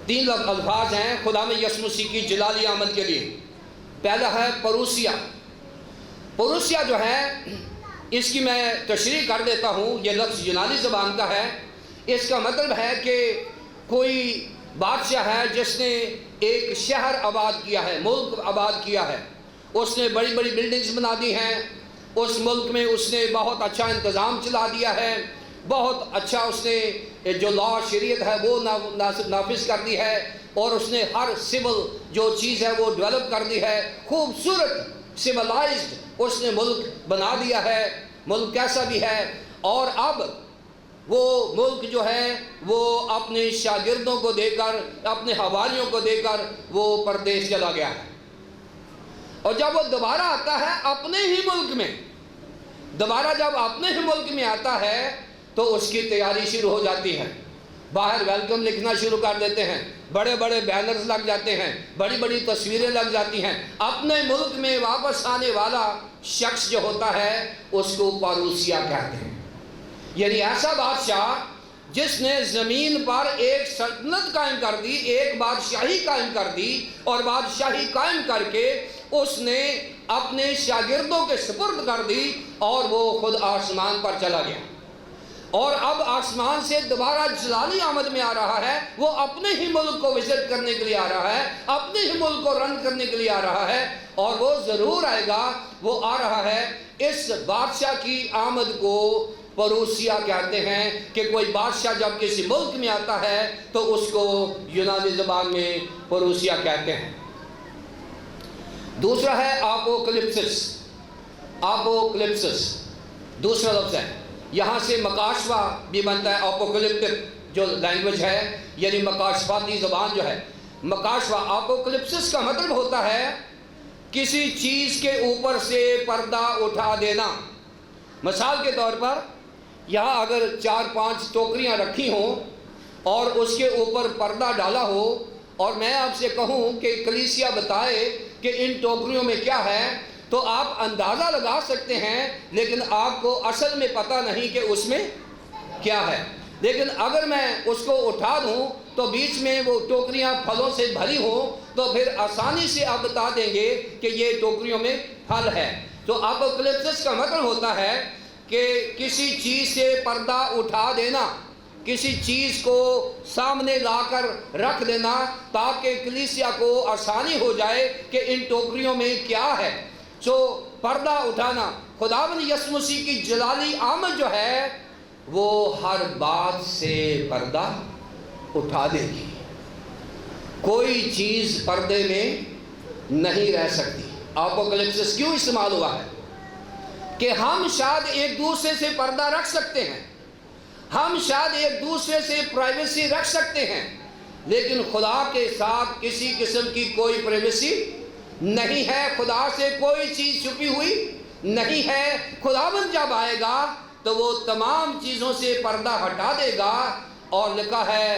3 الفاظ ہیں خداوند یسوع مسیح کی جلالی آمد کے لیے۔ پہلا ہے پروسیا۔ پروسیا جو ہے اس کی میں تشریح کر دیتا ہوں، یہ لفظ یونانی زبان کا ہے۔ اس کا مطلب ہے کہ کوئی بادشاہ ہے جس نے ایک شہر آباد کیا ہے، ملک آباد کیا ہے، اس نے بڑی بڑی بلڈنگز بنا دی ہیں، اس ملک میں اس نے بہت اچھا انتظام چلا دیا ہے، بہت اچھا اس نے جو لا شریعت ہے وہ نافذ کر دی ہے، اور اس نے ہر سول جو چیز ہے وہ ڈیولپ کر دی ہے، خوبصورت سولائزڈ اس نے ملک بنا دیا ہے، ملک کیسا بھی ہے۔ اور اب وہ ملک جو ہے وہ اپنے شاگردوں کو دے کر، اپنے حواریوں کو دے کر وہ پردیس چلا گیا ہے، اور جب وہ دوبارہ آتا ہے اپنے ہی ملک میں، دوبارہ جب اپنے ہی ملک میں آتا ہے تو اس کی تیاری شروع ہو جاتی ہے، باہر ویلکم لکھنا شروع کر دیتے ہیں، بڑے بڑے بینرز لگ جاتے ہیں، بڑی بڑی تصویریں لگ جاتی ہیں۔ اپنے ملک میں واپس آنے والا شخص جو ہوتا ہے اس کو پاروسیا کہتے ہیں، یعنی ایسا بادشاہ جس نے زمین پر ایک سلطنت قائم کر دی، ایک بادشاہی قائم کر دی، اور بادشاہی قائم کر کے اس نے اپنے شاگردوں کے سپرد کر دی، اور وہ خود آسمان پر چلا گیا، اور اب آسمان سے دوبارہ جلالی آمد میں آ رہا ہے۔ وہ اپنے ہی ملک کو وزٹ کرنے کے لیے آ رہا ہے، اپنے ہی ملک کو رن کرنے کے لیے آ رہا ہے، اور وہ ضرور آئے گا، وہ آ رہا ہے۔ اس بادشاہ کی آمد کو پروسیا کہتے ہیں، کہ کوئی بادشاہ جب کسی ملک میں آتا ہے تو اس کو یونانی زبان میں پروسیا کہتے ہیں۔ دوسرا ہے اپوکلپسس۔ اپوکلپسس دوسرا لفظ ہے، یہاں سے مکاشفہ بھی بنتا ہے، اپوکلپٹک جو لینگویج ہے، یعنی مکاشفاتی زبان جو ہے، مکاشفہ۔ اپوکلپسس کا مطلب ہوتا ہے کسی چیز کے اوپر سے پردہ اٹھا دینا۔ مثال کے طور پر یہاں اگر 4-5 ٹوکریاں رکھی ہوں اور اس کے اوپر پردہ ڈالا ہو، اور میں آپ سے کہوں کہ کلیسیا بتائے کہ ان ٹوکریوں میں کیا ہے، تو آپ اندازہ لگا سکتے ہیں، لیکن آپ کو اصل میں پتہ نہیں کہ اس میں کیا ہے۔ لیکن اگر میں اس کو اٹھا دوں تو بیچ میں وہ ٹوکریاں پھلوں سے بھری ہوں، تو پھر آسانی سے آپ بتا دیں گے کہ یہ ٹوکریوں میں پھل ہے۔ تو اپوکلپسس کا مطلب ہوتا ہے کہ کسی چیز سے پردہ اٹھا دینا، کسی چیز کو سامنے لا کر رکھ دینا، تاکہ کلیسیا کو آسانی ہو جائے کہ ان ٹوکریوں میں کیا ہے۔ سو پردہ اٹھانا، خداوند یسوع مسیح کی جلالی آمد جو ہے وہ ہر بات سے پردہ اٹھا دے گی، کوئی چیز پردے میں نہیں رہ سکتی۔ اپوکلپسس کیوں استعمال ہوا ہے؟ کہ ہم شاید ایک دوسرے سے پردہ رکھ سکتے ہیں، ہم شاید ایک دوسرے سے پرائیویسی رکھ سکتے ہیں، لیکن خدا کے ساتھ کسی قسم کی کوئی پرائیویسی نہیں ہے، خدا سے کوئی چیز چھپی ہوئی نہیں ہے۔ خداوند جب آئے گا تو وہ تمام چیزوں سے پردہ ہٹا دے گا، اور لکھا ہے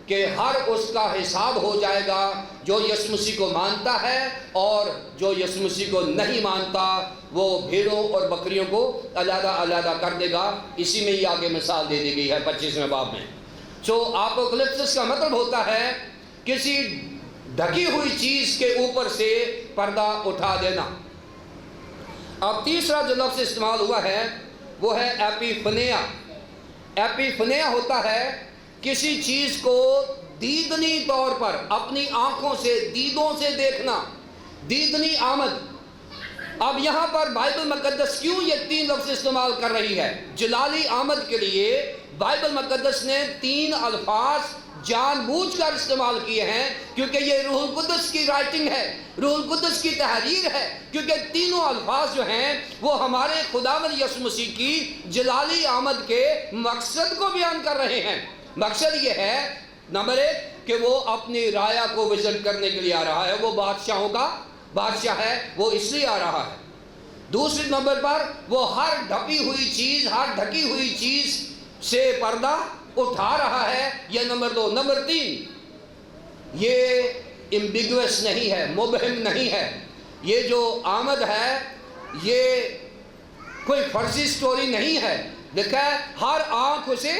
کہ ہر اس کا حساب ہو جائے گا، جو یسوع مسیح کو مانتا ہے اور جو یسوع مسیح کو نہیں مانتا، وہ بھیڑوں اور بکریوں کو علیحدہ علیحدہ کر دے گا۔ اسی میں ہی آگے مثال دے دی گئی ہے 25ویں باب میں۔ سو اپوکلپسس کا مطلب ہوتا ہے کسی ڈھکی ہوئی چیز کے اوپر سے پردہ اٹھا دینا۔ اب تیسرا جو لفظ استعمال ہوا ہے وہ ہے ایپیفنیا۔ ایپیفنیا ہوتا ہے کسی چیز کو دیدنی طور پر اپنی آنکھوں سے، دیدوں سے دیکھنا، دیدنی آمد۔ اب یہاں پر بائبل مقدس کیوں یہ 3 لفظ استعمال کر رہی ہے؟ جلالی آمد کے لیے بائبل مقدس نے 3 الفاظ جان بوجھ کر استعمال کیے ہیں کیونکہ یہ روح القدس کی رائٹنگ ہے، روح القدس کی تحریر ہے، کیونکہ تینوں الفاظ جو ہیں وہ ہمارے خداوند یسوع مسیح کی جلالی آمد کے مقصد کو بیان کر رہے ہیں۔ مقصد یہ ہے نمبر 1 کہ وہ اپنی رایا کو وزٹ کرنے کے لیے آ رہا ہے، وہ بادشاہوں کا بادشاہ ہے، وہ اس لیے آ رہا ہے۔ دوسرے نمبر پر وہ ہر ڈھکی ہوئی چیز، ہر ڈھکی ہوئی چیز سے پردہ اٹھا رہا ہے، یہ نمبر 2۔ نمبر 3 یہ ایمبیگوس نہیں ہے، مبہم نہیں ہے۔ یہ جو آمد ہے یہ کوئی فرضی سٹوری نہیں ہے۔ دیکھا ہے ہر آنکھ اسے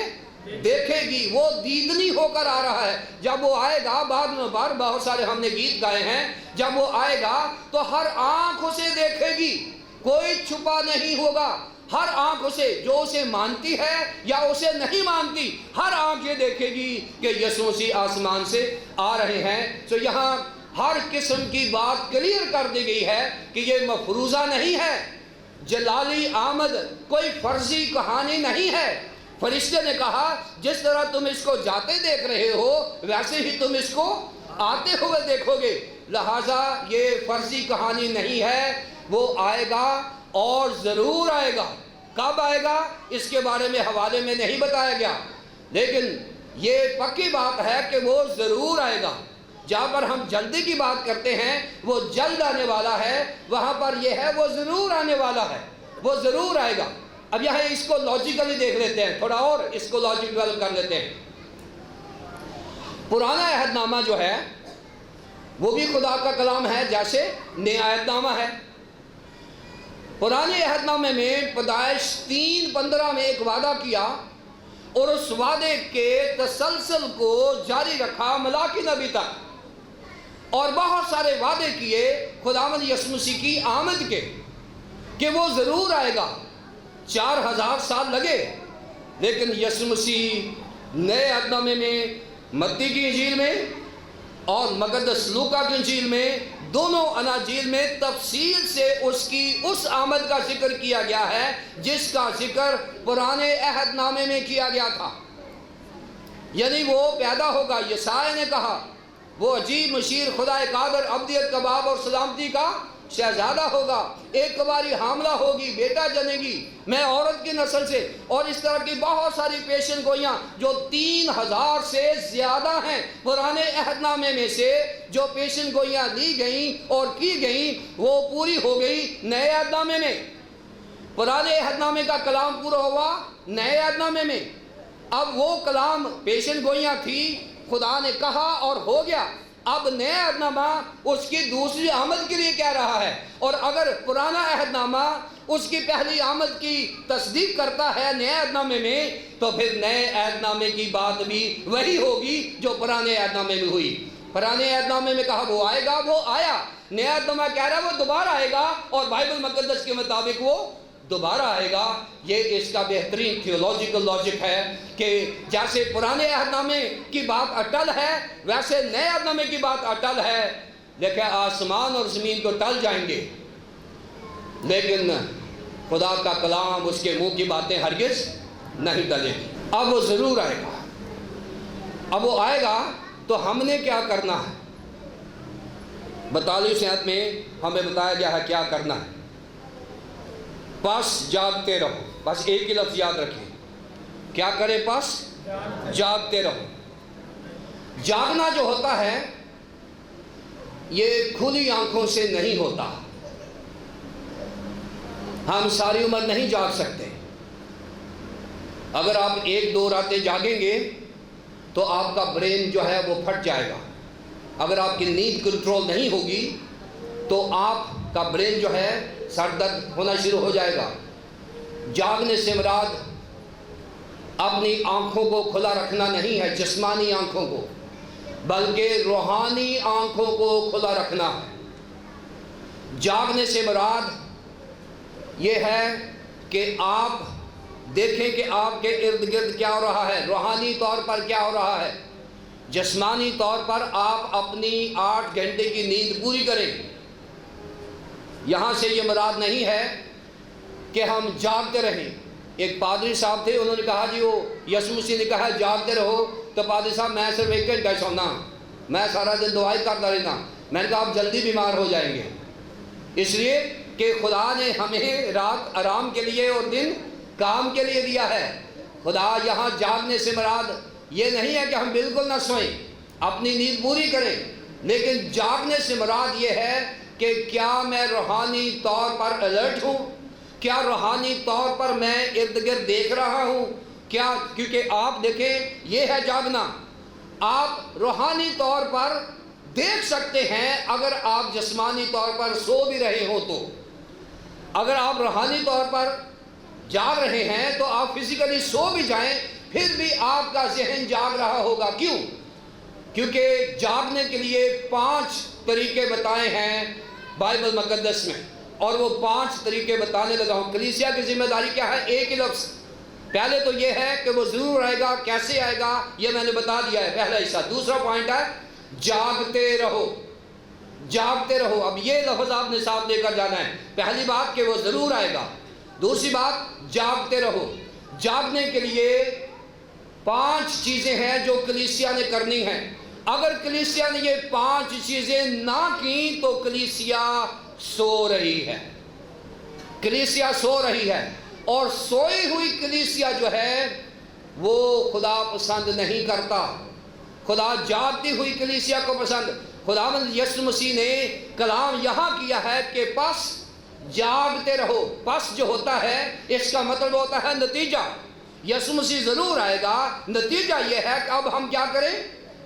دیکھے گی، وہ دیدنی ہو کر آ رہا ہے۔ جب وہ آئے گا، بعد میں بہت سارے ہم نے گیت گائے ہیں، جب وہ آئے گا تو ہر آنکھ اسے دیکھے گی، کوئی چھپا نہیں ہوگا۔ ہر آنکھ اسے، جو اسے مانتی ہے یا اسے نہیں مانتی، ہر آنکھ یہ دیکھے گی کہ یسوع مسیح آسمان سے آ رہے ہیں۔ تو یہاں ہر قسم کی بات کلیئر کر دی گئی ہے کہ یہ مفروضہ نہیں ہے، جلالی آمد کوئی فرضی کہانی نہیں ہے۔ فرشتے نے کہا جس طرح تم اس کو جاتے دیکھ رہے ہو ویسے ہی تم اس کو آتے ہوئے دیکھو گے، لہٰذا یہ فرضی کہانی نہیں ہے، وہ آئے گا اور ضرور آئے گا۔ کب آئے گا اس کے بارے میں حوالے میں نہیں بتایا گیا، لیکن یہ پکی بات ہے کہ وہ ضرور آئے گا۔ جہاں پر ہم جلدی کی بات کرتے ہیں وہ جلد آنے والا ہے، وہاں پر یہ ہے وہ ضرور آنے والا ہے، وہ ضرور آئے گا۔ اب یہاں اس کو لاجیکلی دیکھ لیتے ہیں، تھوڑا اور اس کو لاجیکل کر لیتے ہیں۔ پرانا عہد نامہ جو ہے وہ بھی خدا کا کلام ہے جیسے نیا عہد نامہ ہے۔ پرانے عہد نامے میں پیدائش 3:15 میں ایک وعدہ کیا اور اس وعدے کے تسلسل کو جاری رکھا ملاکی نبی تک، اور بہت سارے وعدے کیے خداوند یسوع مسیح کی آمد کے کہ وہ ضرور آئے گا۔ 4000 سال لگے، لیکن یسوع مسیح نئے عہد نامے میں متی کی انجیل میں اور مقدس لوکا کی انجیل میں، دونوں اناجیل میں تفصیل سے اس کی اس آمد کا ذکر کیا گیا ہے جس کا ذکر پرانے عہد نامے میں کیا گیا تھا۔ یعنی وہ پیدا ہوگا، یسایا نے کہا وہ عجیب مشیر، خدا قادر، ابدیت کا باپ اور سلامتی کا شہزادہ ہوگا، ایک باری حاملہ ہوگی، بیٹا جنے گی، میں عورت کی نسل سے، اور اس طرح کی بہت ساری پیشن گوئیاں جو 3000 سے زیادہ ہیں۔ پرانے عہد نامے میں سے جو پیشن گوئیاں لی گئیں اور کی گئیں وہ پوری ہو گئی نئے عہد نامے میں۔ پرانے عہد نامے کا کلام پورا ہوا نئے عہد نامے میں۔ اب وہ کلام پیشن گوئیاں تھی، خدا نے کہا اور ہو گیا۔ اب نیا عہد نامہ اس کی دوسری آمد کے لیے کہہ رہا ہے، اور اگر پرانا عہد نامہ اس کی پہلی آمد کی تصدیق کرتا ہے نئے عہد نامے میں، تو پھر نئے عہد نامے کی بات بھی وہی ہوگی جو پرانے عہد نامے میں ہوئی۔ پرانے عہد نامے میں کہا وہ آئے گا، وہ آیا۔ نیا عہد نامہ کہہ رہا ہے وہ دوبارہ آئے گا، اور بائبل مقدس کے مطابق وہ دوبارہ آئے گا۔ یہ اس کا بہترین تھیولوجیکل لاجک ہے کہ جیسے پرانے عہد نامے کی بات اٹل ہے ویسے نئے عہد نامے کی بات اٹل ہے۔ لیکن آسمان اور زمین کو ٹل جائیں گے، لیکن خدا کا کلام، اس کے منہ کی باتیں ہرگز نہیں ٹلیں گی۔ اب وہ ضرور آئے گا۔ اب وہ آئے گا تو ہم نے کیا کرنا ہے؟ 42 آیت میں ہمیں بتایا گیا ہے کیا کرنا ہے۔ پس جاگتے رہو، بس ایک ہی لفظ یاد رکھیں، کیا کرے؟ پس جاگتے رہو۔ جاگنا جو ہوتا ہے یہ کھلی آنکھوں سے نہیں ہوتا۔ ہم ساری عمر نہیں جاگ سکتے۔ اگر آپ 1-2 راتیں جاگیں گے تو آپ کا برین جو ہے وہ پھٹ جائے گا۔ اگر آپ کی نیند کنٹرول نہیں ہوگی تو آپ کا برین جو ہے سر درد ہونا شروع ہو جائے گا۔ جاگنے سے مراد اپنی آنکھوں کو کھلا رکھنا نہیں ہے، جسمانی آنکھوں کو، بلکہ روحانی آنکھوں کو کھلا رکھنا ہے۔ جاگنے سے مراد یہ ہے کہ آپ دیکھیں کہ آپ کے ارد گرد کیا ہو رہا ہے، روحانی طور پر کیا ہو رہا ہے۔ جسمانی طور پر آپ اپنی 8 گھنٹے کی نیند پوری کریں۔ یہاں سے یہ مراد نہیں ہے کہ ہم جاگتے رہیں۔ ایک پادری صاحب تھے، انہوں نے کہا جی وہ یسوع مسیح نے کہا جاگتے رہو، تو پادری صاحب میں صرف 1 گھنٹہ سونا، میں سارا دن دعائی کرتا رہنا۔ میں نے کہا آپ جلدی بیمار ہو جائیں گے، اس لیے کہ خدا نے ہمیں رات آرام کے لیے اور دن کام کے لیے دیا ہے۔ خدا یہاں جاگنے سے مراد یہ نہیں ہے کہ ہم بالکل نہ سوئیں، اپنی نیند پوری کریں، لیکن جاگنے سے مراد یہ ہے کہ کیا میں روحانی طور پر الرٹ ہوں، کیا روحانی طور پر میں ارد گرد دیکھ رہا ہوں، کیا، کیونکہ آپ دیکھیں یہ ہے جاگنا، آپ روحانی طور پر دیکھ سکتے ہیں اگر آپ جسمانی طور پر سو بھی رہے ہو تو، اگر آپ روحانی طور پر جاگ رہے ہیں تو آپ فزیکلی سو بھی جائیں پھر بھی آپ کا ذہن جاگ رہا ہوگا۔ کیوں؟ کیونکہ جاگنے کے لیے 5 طریقے بتائے ہیں بائبل مقدس میں، اور وہ 5 طریقے بتانے لگا ہوں۔ کلیسیا کی ذمہ داری کیا ہے؟ ایک ہی لفظ، پہلے تو یہ ہے کہ وہ ضرور آئے گا، کیسے آئے گا یہ میں نے بتا دیا ہے، پہلا حصہ۔ دوسرا پوائنٹ ہے جاگتے رہو، جاگتے رہو۔ اب یہ لفظ آپ نے ساتھ لے کر جانا ہے، پہلی بات کہ وہ ضرور آئے گا، دوسری بات جاگتے رہو۔ جاگنے کے لیے 5 چیزیں ہیں جو کلیسیا نے کرنی ہیں۔ اگر کلیسیا نے یہ 5 چیزیں نہ کی تو کلیسیا سو رہی ہے، کلیسیا سو رہی ہے، اور سوئی ہوئی کلیسیا جو ہے وہ خدا پسند نہیں کرتا۔ خدا جاگتی ہوئی کلیسیا کو پسند۔ خداوند یسوع مسیح نے کلام یہاں کیا ہے کہ پس جاگتے رہو۔ پس جو ہوتا ہے اس کا مطلب ہوتا ہے نتیجہ۔ یسوع مسیح ضرور آئے گا، نتیجہ یہ ہے کہ اب ہم کیا کریں؟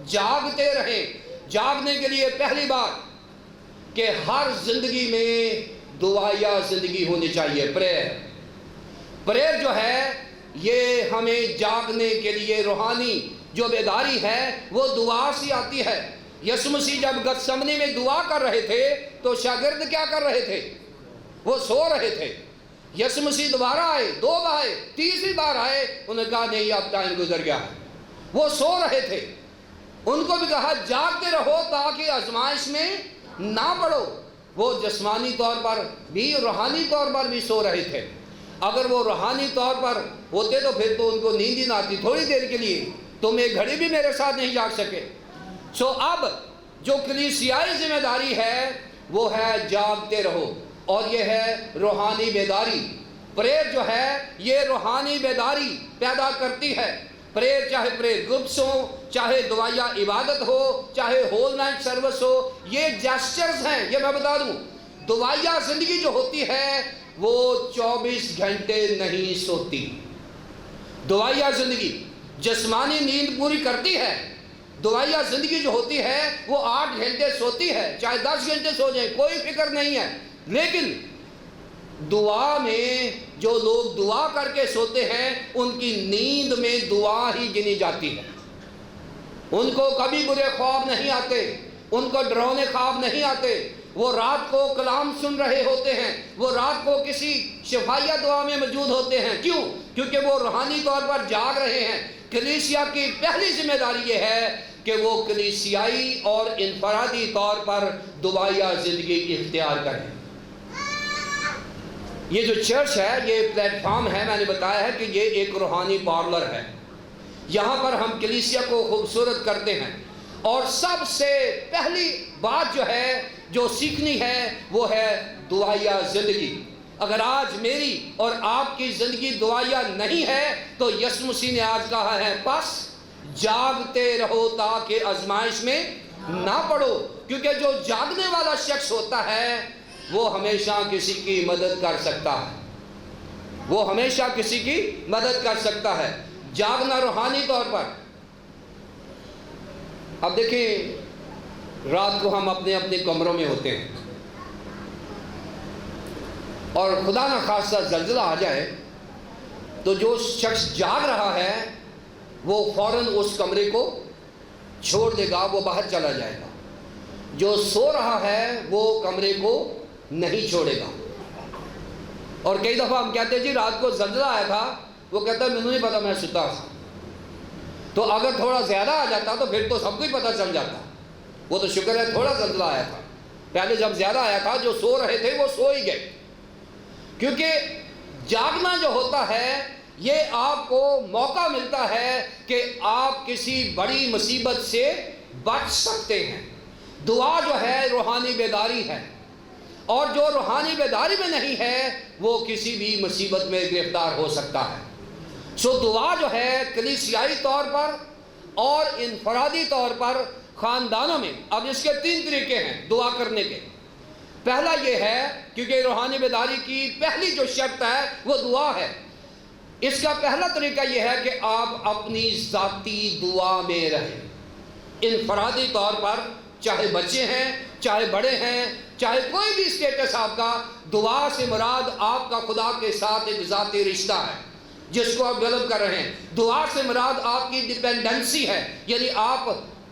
جاگتے رہیں۔ جاگنے کے لیے پہلی بات کہ ہر زندگی میں دعائیا زندگی ہونی چاہیے، پریئر جو ہے یہ ہمیں جاگنے کے لیے روحانی جو بیداری ہے وہ دعا سے آتی ہے۔ یسوع مسیح جب گتسمنی میں دعا کر رہے تھے تو شاگرد کیا کر رہے تھے؟ وہ سو رہے تھے۔ یسوع مسیح دوبارہ آئے، 2 بار آئے، تیسری بار آئے، انہوں نے کہا نہیں اب ٹائم گزر گیا ہے۔ وہ سو رہے تھے، ان کو بھی کہا جاگتے رہو تاکہ آزمائش میں نہ پڑو۔ وہ جسمانی طور پر بھی روحانی طور پر بھی سو رہے تھے۔ اگر وہ روحانی طور پر ہوتے تو پھر تو ان کو نیند ہی نہ آتی، تھوڑی دیر کے لیے تم ایک گھڑی بھی میرے ساتھ نہیں جاگ سکے۔ اب جو کلیسیائی ذمہ داری ہے وہ ہے جاگتے رہو، اور یہ ہے روحانی بیداری۔ پریئر جو ہے یہ روحانی بیداری پیدا کرتی ہے۔ پریئر چاہے پریئر گروپس ہو، چاہے دعائیا عبادت ہو، چاہے ہول نائٹ سروس ہو، یہ جیسچرز ہیں۔ یہ میں بتا دوں دعائیا زندگی جو ہوتی ہے وہ 24 گھنٹے نہیں سوتی۔ دعائیا زندگی جسمانی نیند پوری کرتی ہے، دعائیا زندگی جو ہوتی ہے وہ 8 گھنٹے سوتی ہے، چاہے 10 گھنٹے سو جائیں کوئی فکر نہیں ہے۔ لیکن دعا میں جو لوگ دعا کر کے سوتے ہیں ان کی نیند میں دعا ہی گنی جاتی ہے۔ ان کو کبھی برے خواب نہیں آتے، ان کو ڈراؤنے خواب نہیں آتے۔ وہ رات کو کلام سن رہے ہوتے ہیں، وہ رات کو کسی شفائیہ دعا میں موجود ہوتے ہیں۔ کیوں؟ کیونکہ وہ روحانی طور پر جاگ رہے ہیں۔ کلیسیا کی پہلی ذمہ داری یہ ہے کہ وہ کلیسیائی اور انفرادی طور پر دعائیا زندگی اختیار کریں۔ یہ جو چرچ ہے یہ پلیٹ فارم ہے، میں نے بتایا ہے کہ یہ ایک روحانی پارلر ہے۔ یہاں پر ہم کلیسیا کو خوبصورت کرتے ہیں، اور سب سے پہلی بات جو ہے جو سیکھنی ہے وہ ہے دعائیا زندگی۔ اگر آج میری اور آپ کی زندگی دعائیا نہیں ہے تو یسوع مسیح نے آج کہا ہے پس جاگتے رہو تاکہ آزمائش میں نہ پڑو، کیونکہ جو جاگنے والا شخص ہوتا ہے وہ ہمیشہ کسی کی مدد کر سکتا ہے، وہ ہمیشہ کسی کی مدد کر سکتا ہے۔ جاگنا روحانی طور پر۔ اب دیکھیں رات کو ہم اپنے اپنے کمروں میں ہوتے ہیں، اور خدا نہ خواستہ زلزلہ آ جائے تو جو شخص جاگ رہا ہے وہ فوراً اس کمرے کو چھوڑ دے گا، وہ باہر چلا جائے گا۔ جو سو رہا ہے وہ کمرے کو نہیں چھوڑے گا۔ اور کئی دفعہ ہم کہتے ہیں جی رات کو زلزلہ آیا تھا، وہ کہتا ہے مجھے نہیں پتا، میں ستا تھا۔ تو اگر تھوڑا زیادہ آ جاتا تو پھر تو سب کو ہی پتہ چل جاتا۔ وہ تو شکر ہے تھوڑا زلزلہ آیا تھا، پہلے جب زیادہ آیا تھا جو سو رہے تھے وہ سو ہی گئے۔ کیونکہ جاگنا جو ہوتا ہے یہ آپ کو موقع ملتا ہے کہ آپ کسی بڑی مصیبت سے بچ سکتے ہیں۔ دعا جو ہے روحانی بیداری ہے، اور جو روحانی بیداری میں نہیں ہے وہ کسی بھی مصیبت میں گرفتار ہو سکتا ہے۔ سو دعا جو ہے کلیسیائی طور پر اور انفرادی طور پر خاندانوں میں، اب اس کے 3 طریقے ہیں دعا کرنے کے۔ پہلا یہ ہے، کیونکہ روحانی بیداری کی پہلی جو شرط ہے وہ دعا ہے، اس کا پہلا طریقہ یہ ہے کہ آپ اپنی ذاتی دعا میں رہیں۔ انفرادی طور پر، چاہے بچے ہیں، چاہے بڑے ہیں، چاہے کوئی بھی اسٹیٹس آپ کا، دعا سے مراد آپ کا خدا کے ساتھ ایک ذاتی رشتہ ہے جس کو آپ ڈیولپ کر رہے ہیں۔ دعا سے مراد آپ کی ڈیپینڈنسی ہے، یعنی آپ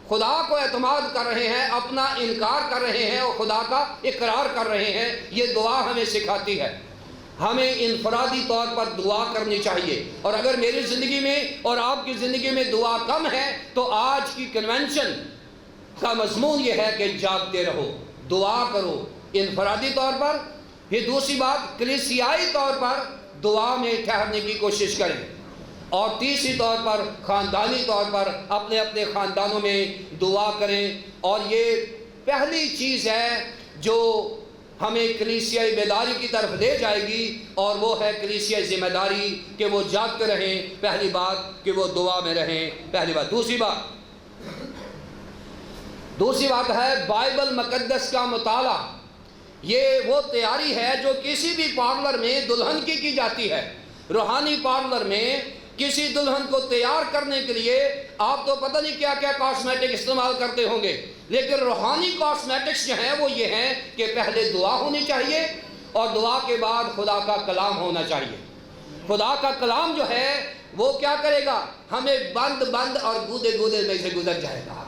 خدا کو اعتماد کر رہے ہیں، اپنا انکار کر رہے ہیں اور خدا کا اقرار کر رہے ہیں۔ یہ دعا ہمیں سکھاتی ہے۔ ہمیں انفرادی طور پر دعا کرنی چاہیے، اور اگر میری زندگی میں اور آپ کی زندگی میں دعا کم ہے تو آج کی کنونشن کا مضمون یہ ہے کہ جاگتے رہو، دعا کرو انفرادی طور پر۔ پھر دوسری بات، کلیسیائی طور پر دعا میں ٹھہرنے کی کوشش کریں، اور تیسری طور پر خاندانی طور پر اپنے اپنے خاندانوں میں دعا کریں۔ اور یہ پہلی چیز ہے جو ہمیں کلیسیائی بیداری کی طرف لے جائے گی، اور وہ ہے کلیسیائی ذمہ داری کہ وہ جاگتے رہیں۔ پہلی بات کہ وہ دعا میں رہیں، پہلی بات۔ دوسری بات ہے بائبل مقدس کا مطالعہ۔ یہ وہ تیاری ہے جو کسی بھی پارلر میں دلہن کی جاتی ہے۔ روحانی پارلر میں کسی دلہن کو تیار کرنے کے لیے آپ تو پتہ نہیں کیا کیا کاسمیٹک استعمال کرتے ہوں گے، لیکن روحانی کاسمیٹکس جو ہیں وہ یہ ہیں کہ پہلے دعا ہونی چاہیے، اور دعا کے بعد خدا کا کلام ہونا چاہیے۔ خدا کا کلام جو ہے وہ کیا کرے گا؟ ہمیں بند اور گودے میں سے گزر جائے گا،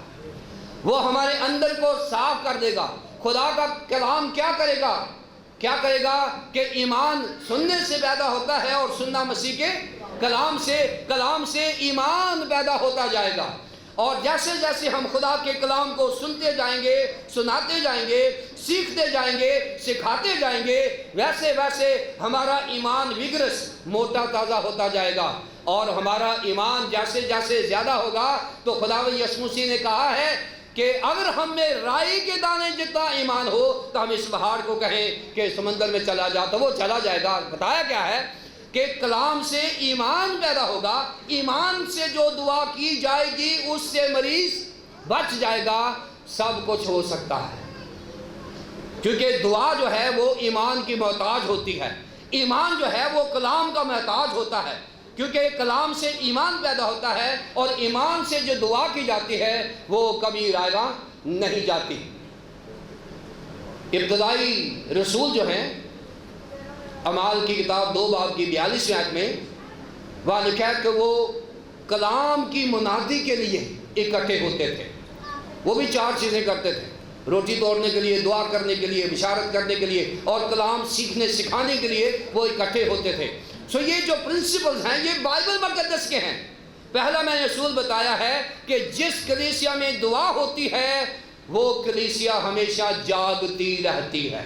وہ ہمارے اندر کو صاف کر دے گا۔ خدا کا کلام کیا کرے گا کہ ایمان سننے سے پیدا ہوتا ہے، اور سننا مسیح کے کلام سے ایمان پیدا ہوتا جائے گا۔ اور جیسے جیسے ہم خدا کے کلام کو سنتے جائیں گے، سناتے جائیں گے، سیکھتے جائیں گے، سکھاتے جائیں گے، ویسے ویسے ہمارا ایمان وگرس موٹا تازہ ہوتا جائے گا۔ اور ہمارا ایمان جیسے جیسے زیادہ ہوگا تو خداوند یسوع مسیح نے کہا ہے کہ اگر ہم میں رائی کے دانے جتنا ایمان ہو تو ہم اس پہاڑ کو کہیں کہ سمندر میں چلا جا تو وہ چلا جائے گا۔ بتایا کیا ہے کہ کلام سے ایمان پیدا ہوگا، ایمان سے جو دعا کی جائے گی اس سے مریض بچ جائے گا، سب کچھ ہو سکتا ہے۔ کیونکہ دعا جو ہے وہ ایمان کی محتاج ہوتی ہے، ایمان جو ہے وہ کلام کا محتاج ہوتا ہے، کیونکہ کلام سے ایمان پیدا ہوتا ہے، اور ایمان سے جو دعا کی جاتی ہے وہ کبھی رائگاں نہیں جاتی۔ ابتدائی رسول جو ہیں، اعمال کی کتاب 2 باب کی 42 آیت میں وہاں لکھا ہے کہ وہ کلام کی منادی کے لیے اکٹھے ہوتے تھے۔ وہ بھی 4 چیزیں کرتے تھے: روٹی توڑنے کے لیے، دعا کرنے کے لیے، بشارت کرنے کے لیے، اور کلام سیکھنے سکھانے کے لیے وہ اکٹھے ہوتے تھے۔ سو یہ جو پرنسپلز ہیں یہ بائبل مقدس کے ہیں۔ پہلا میں نے اصول بتایا ہے کہ جس کلیسیا میں دعا ہوتی ہے وہ کلیسیا ہمیشہ جاگتی رہتی ہے۔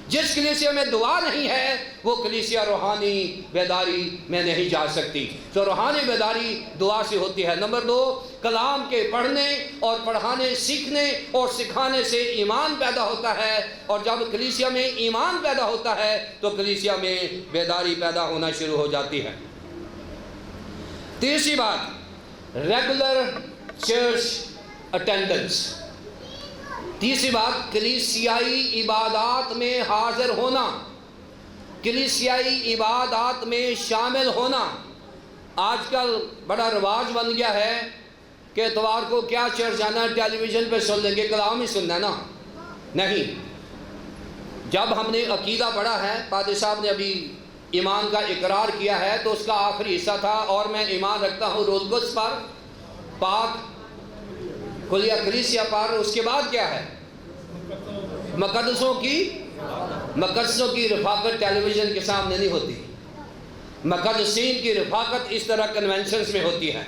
جس کلیسیا میں دعا نہیں ہے وہ کلیسیا روحانی بیداری میں نہیں جا سکتی۔ تو روحانی بیداری دعا سے ہوتی ہے۔ نمبر 2، کلام کے پڑھنے اور پڑھانے، سیکھنے اور سکھانے سے ایمان پیدا ہوتا ہے، اور جب کلیسیا میں ایمان پیدا ہوتا ہے تو کلیسیا میں بیداری پیدا ہونا شروع ہو جاتی ہے۔ تیسری بات، ریگولر چرچ اٹینڈنس۔ تیسری بات، کلیسیائی عبادات میں حاضر ہونا، کلیسیائی عبادات میں شامل ہونا۔ آج کل بڑا رواج بن گیا ہے کہ اتوار کو کیا چرچ جانا ہے، ٹیلی ویژن پہ سن لیں گے، کلام ہی سننا ہے نا۔ نہیں، جب ہم نے عقیدہ پڑھا ہے، پادری صاحب نے ابھی ایمان کا اقرار کیا ہے، تو اس کا آخری حصہ تھا اور میں ایمان رکھتا ہوں روح القدس پر، پاک کلیہ کلیسیا پر۔ اس کے بعد کیا ہے؟ مقدسوں کی رفاقت ٹیلی ویژن کے سامنے نہیں ہوتی۔ مقدسین کی رفاقت اس طرح کنونشنز میں ہوتی ہے،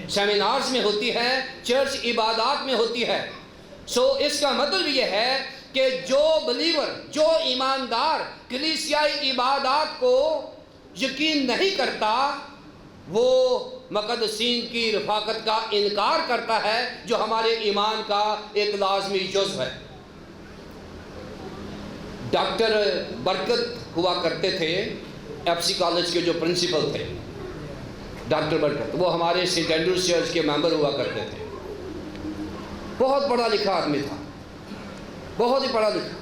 سیمینارز میں ہوتی ہے، چرچ عبادات میں ہوتی ہے۔ سو اس کا مطلب یہ ہے کہ جو بلیور، جو ایماندار کلیسیائی عبادات کو یقین نہیں کرتا وہ مقدسین کی رفاقت کا انکار کرتا ہے جو ہمارے ایمان کا ایک لازمی جزو ہے۔ ڈاکٹر برکت ہوا کرتے تھے، ایف سی کالج کے جو پرنسپل تھے، ڈاکٹر برکت، وہ ہمارے سینٹ اینڈریوز چرچ کے ممبر ہوا کرتے تھے۔ بہت پڑھا لکھا آدمی تھا، بہت ہی پڑھا لکھا،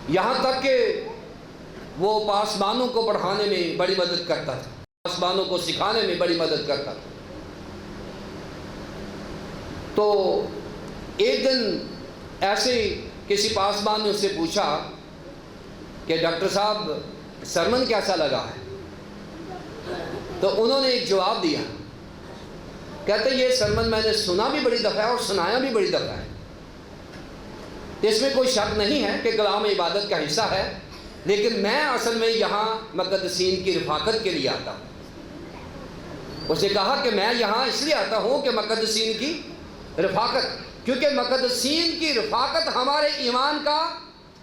یہاں تک کہ وہ پاسبانوں کو پڑھانے میں بڑی مدد کرتا تھا، پاسبانوں کو سکھانے میں بڑی مدد کرتا تھا۔ تو ایک دن ایسے کسی پاسبان نے اس سے پوچھا کہ ڈاکٹر صاحب سرمن کیسا لگا ہے؟ تو انہوں نے ایک جواب دیا، کہتے یہ سرمن میں نے سنا بھی بڑی دفعہ ہے اور سنایا بھی بڑی دفعہ ہے، اس میں کوئی شک نہیں ہے کہ کلام عبادت کا حصہ ہے، لیکن میں اصل میں یہاں مقدسین کی رفاقت کے لیے آتا ہوں۔ اس نے کہا کہ میں یہاں اس لیے آتا ہوں کہ مقدسین کی رفاقت، کیونکہ مقدسین کی رفاقت ہمارے ایمان کا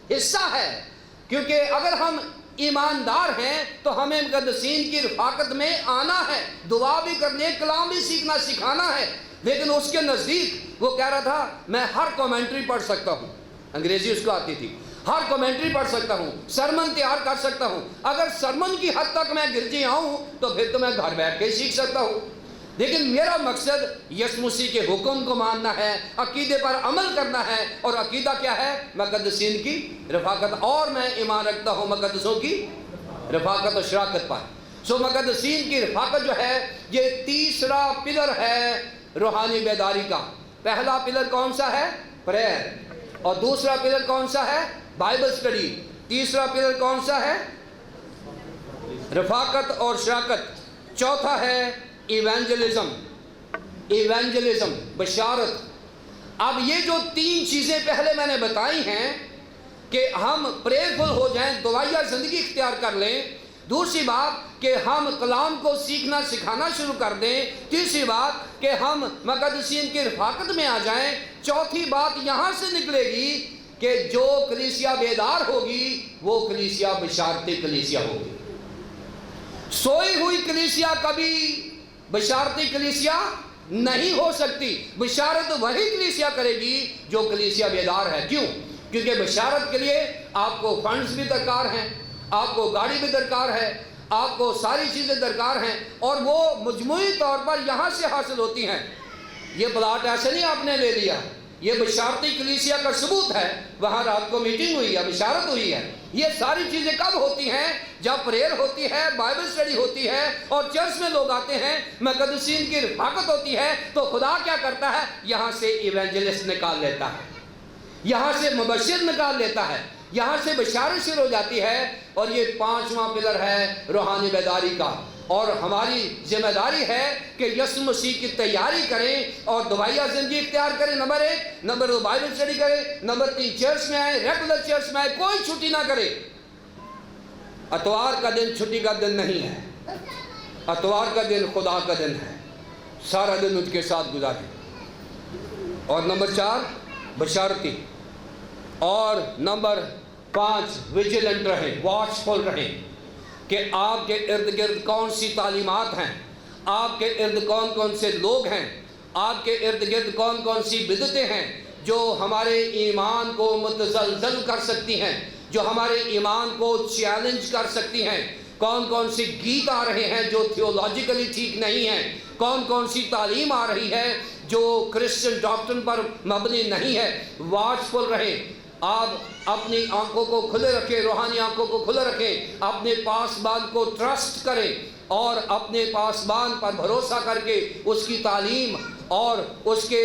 حصہ ہے، کیونکہ اگر ہم ایماندار ہیں تو ہمیں مقدسین کی رفاقت میں آنا ہے، دعا بھی کرنے، کلام بھی سیکھنا سکھانا ہے۔ لیکن اس کے نزدیک وہ کہہ رہا تھا میں ہر کامنٹری پڑھ سکتا ہوں، انگریزی اس کو آتی تھی، ہر کامنٹری پڑھ سکتا ہوں، سرمن تیار کر سکتا ہوں، اگر سرمن کی حد تک میں گرجی آؤں تو پھر تو میں گھر بیٹھ کے سیکھ سکتا ہوں، لیکن میرا مقصد یسوع مسیح کے حکم کو ماننا ہے، عقیدے پر عمل کرنا ہے، اور عقیدہ کیا ہے؟ مقدسین کی رفاقت، اور میں ایمان رکھتا ہوں مقدسوں کی رفاقت اور شراکت پر۔ سو مقدسین کی رفاقت جو ہے یہ تیسرا پلر ہے روحانی بیداری کا۔ پہلا پلر کون سا ہے؟ پریئر، اور دوسرا پلر کون سا ہے؟ Bible study. تیسرا پلر کون سا ہے؟ رفاقت اور شراکت۔ چوتھا ہے ایوانجلزم، ایوانجلزم بشارت۔ اب یہ جو تین چیزیں پہلے میں نے بتائی ہیں کہ ہم پریئرفل ہو جائیں، دعائیا زندگی اختیار کر لیں، دوسری بات کہ ہم کلام کو سیکھنا سکھانا شروع کر دیں، تیسری بات کہ ہم مقدسین کی رفاقت میں آ جائیں، چوتھی بات یہاں سے نکلے گی کہ جو کلیسیا بیدار ہوگی وہ کلیسیا بشارتی کلیسیا ہوگی۔ سوئی ہوئی کلیسیا کبھی بشارتی کلیسیا نہیں ہو سکتی، بشارت وہی کلیسیا کرے گی جو کلیسیا بیدار ہے۔ کیوں؟ کیونکہ بشارت کے لیے آپ کو فنڈز بھی درکار ہیں، آپ کو گاڑی بھی درکار ہے، آپ کو ساری چیزیں درکار ہیں، اور وہ مجموعی طور پر یہاں سے حاصل ہوتی ہیں۔ یہ پلاٹ ایسے نہیں آپ نے لے لیا، یہ بشارتی کلیسیا کا ثبوت ہے، وہاں رات کو میٹنگ ہوئی ہے، بشارت ہوئی ہے۔ یہ ساری چیزیں کب ہوتی ہیں؟ جب پریئر ہوتی ہے، بائبل سٹڈی ہوتی ہے، اور چرچ میں لوگ آتے ہیں، مقدسین کی رفاقت ہوتی ہے، تو خدا کیا کرتا ہے؟ یہاں سے ایوانجلسٹ نکال لیتا ہے، یہاں سے مبشر نکال لیتا ہے، یہاں سے بشارت شروع ہو جاتی ہے۔ اور یہ پانچواں پلر ہے روحانی بیداری کا، اور ہماری ذمہ داری ہے کہ یسوع مسیح کی تیاری کریں اور دعائیا زندگی اختیار کریں، نمبر 1، نمبر 2 بائبل اسٹڈی کریں، نمبر 3 چرچ میں آئیں، ریگولر چرچ میں آئیں، کوئی چھٹی نہ کرے۔ اتوار کا دن چھٹی کا دن نہیں ہے، اتوار کا دن خدا کا دن ہے، سارا دن ان کے ساتھ گزاریں۔ اور نمبر 4 بشارتی، اور نمبر 5 ویجیلنٹ رہیں، واچ فل رہیں کہ آپ کے ارد گرد کون سی تعلیمات ہیں، آپ کے ارد کون کون سے لوگ ہیں، آپ کے ارد گرد کون کون سی بدعتیں ہیں جو ہمارے ایمان کو متزلزل کر سکتی ہیں، جو ہمارے ایمان کو چیلنج کر سکتی ہیں، کون کون سی گیت آ رہے ہیں جو تھیولوجیکلی ٹھیک نہیں ہیں، کون کون سی تعلیم آ رہی ہے جو کرسچن ڈاکٹرن پر مبنی نہیں ہے۔ واچ فل رہیں، آپ اپنی آنکھوں کو کھلے رکھیں، روحانی آنکھوں کو کھلے رکھیں، اپنے پاسبان کو ٹرسٹ کریں، اور اپنے پاسبان پر بھروسہ کر کے اس کی تعلیم اور اس کے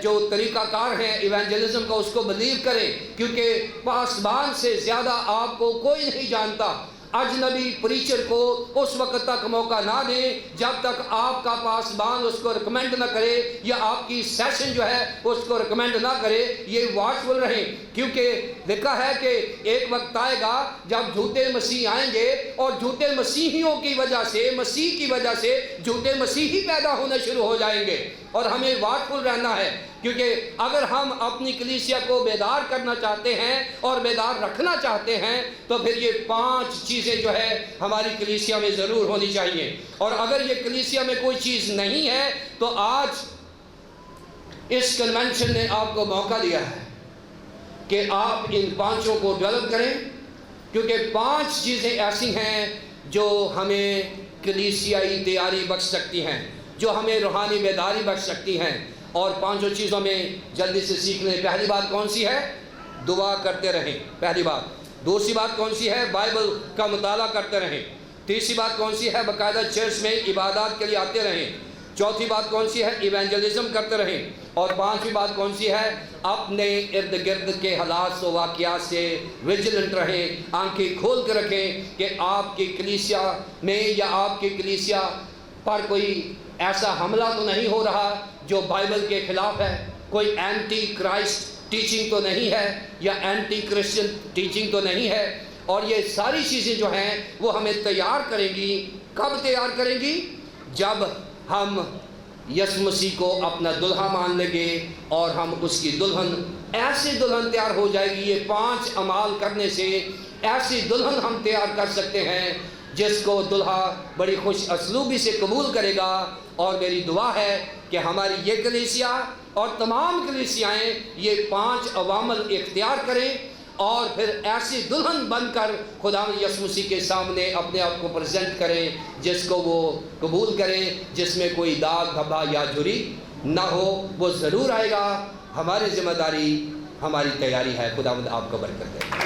جو طریقہ کار ہیں ایوانجلزم کا، اس کو بلیو کریں، کیونکہ پاسبان سے زیادہ آپ کو کوئی نہیں جانتا۔ اجنبی پریچر کو اس وقت تک موقع نہ دیں جب تک آپ کا پاسبان اس کو ریکمینڈ نہ کرے، یا آپ کی سیشن جو ہے اس کو ریکمینڈ نہ کرے۔ یہ واچفل رہیں، کیونکہ لکھا ہے کہ ایک وقت آئے گا جب جھوٹے مسیح آئیں گے، اور جھوٹے مسیحیوں کی وجہ سے، مسیح کی وجہ سے جھوٹے مسیحی پیدا ہونے شروع ہو جائیں گے، اور ہمیں واچفل رہنا ہے، کیونکہ اگر ہم اپنی کلیسیا کو بیدار کرنا چاہتے ہیں اور بیدار رکھنا چاہتے ہیں تو پھر یہ 5 چیزیں جو ہے ہماری کلیسیا میں ضرور ہونی چاہیے. اور اگر یہ کلیسیا میں کوئی چیز نہیں ہے تو آج اس کنونشن نے آپ کو موقع دیا ہے کہ آپ ان 5 کو ڈیولپ کریں، کیونکہ 5 چیزیں ایسی ہیں جو ہمیں کلیسیائی تیاری بخش سکتی ہیں، جو ہمیں روحانی بیداری بخش سکتی ہیں. اور 5 چیزوں میں جلدی سے سیکھ لیں. پہلی بات کون سی ہے؟ دعا کرتے رہیں، پہلی بات. دوسری بات کون سی ہے؟ بائبل کا مطالعہ کرتے رہیں. تیسری بات کون سی ہے؟ باقاعدہ چرچ میں عبادات کے لیے آتے رہیں. چوتھی بات کون سی ہے؟ ایونجلزم کرتے رہیں. اور 5ویں بات کون سی ہے؟ اپنے ارد گرد کے حالات و واقعات سے ویجیلنٹ رہیں، آنکھیں کھول کے رکھیں کہ آپ کی کلیسیا میں یا آپ کی کلیسیا پر کوئی ایسا حملہ تو نہیں ہو رہا جو بائبل کے خلاف ہے، کوئی اینٹی کرائسٹ ٹیچنگ تو نہیں ہے یا اینٹی کرسچن ٹیچنگ تو نہیں ہے. اور یہ ساری چیزیں جو ہیں وہ ہمیں تیار کریں گی. کب تیار کریں گی؟ جب ہم یسوع مسیح کو اپنا دلہا مان لیں گے اور ہم اس کی دلہن، ایسی دلہن تیار ہو جائے گی. یہ 5 اعمال کرنے سے ایسی دلہن ہم تیار کر سکتے ہیں جس کو دلہا بڑی خوش اسلوبی سے قبول کرے گا. اور میری دعا ہے کہ ہماری یہ کلیسیا اور تمام کلیسیائیں یہ 5 عوامل اختیار کریں اور پھر ایسی دلہن بن کر خداوند یسوع مسیح کے سامنے اپنے آپ کو پریزنٹ کریں جس کو وہ قبول کریں، جس میں کوئی داغ دھبا یا جھری نہ ہو. وہ ضرور آئے گا. ہماری ذمہ داری، ہماری تیاری ہے. خداوند آپ کو برکت دے.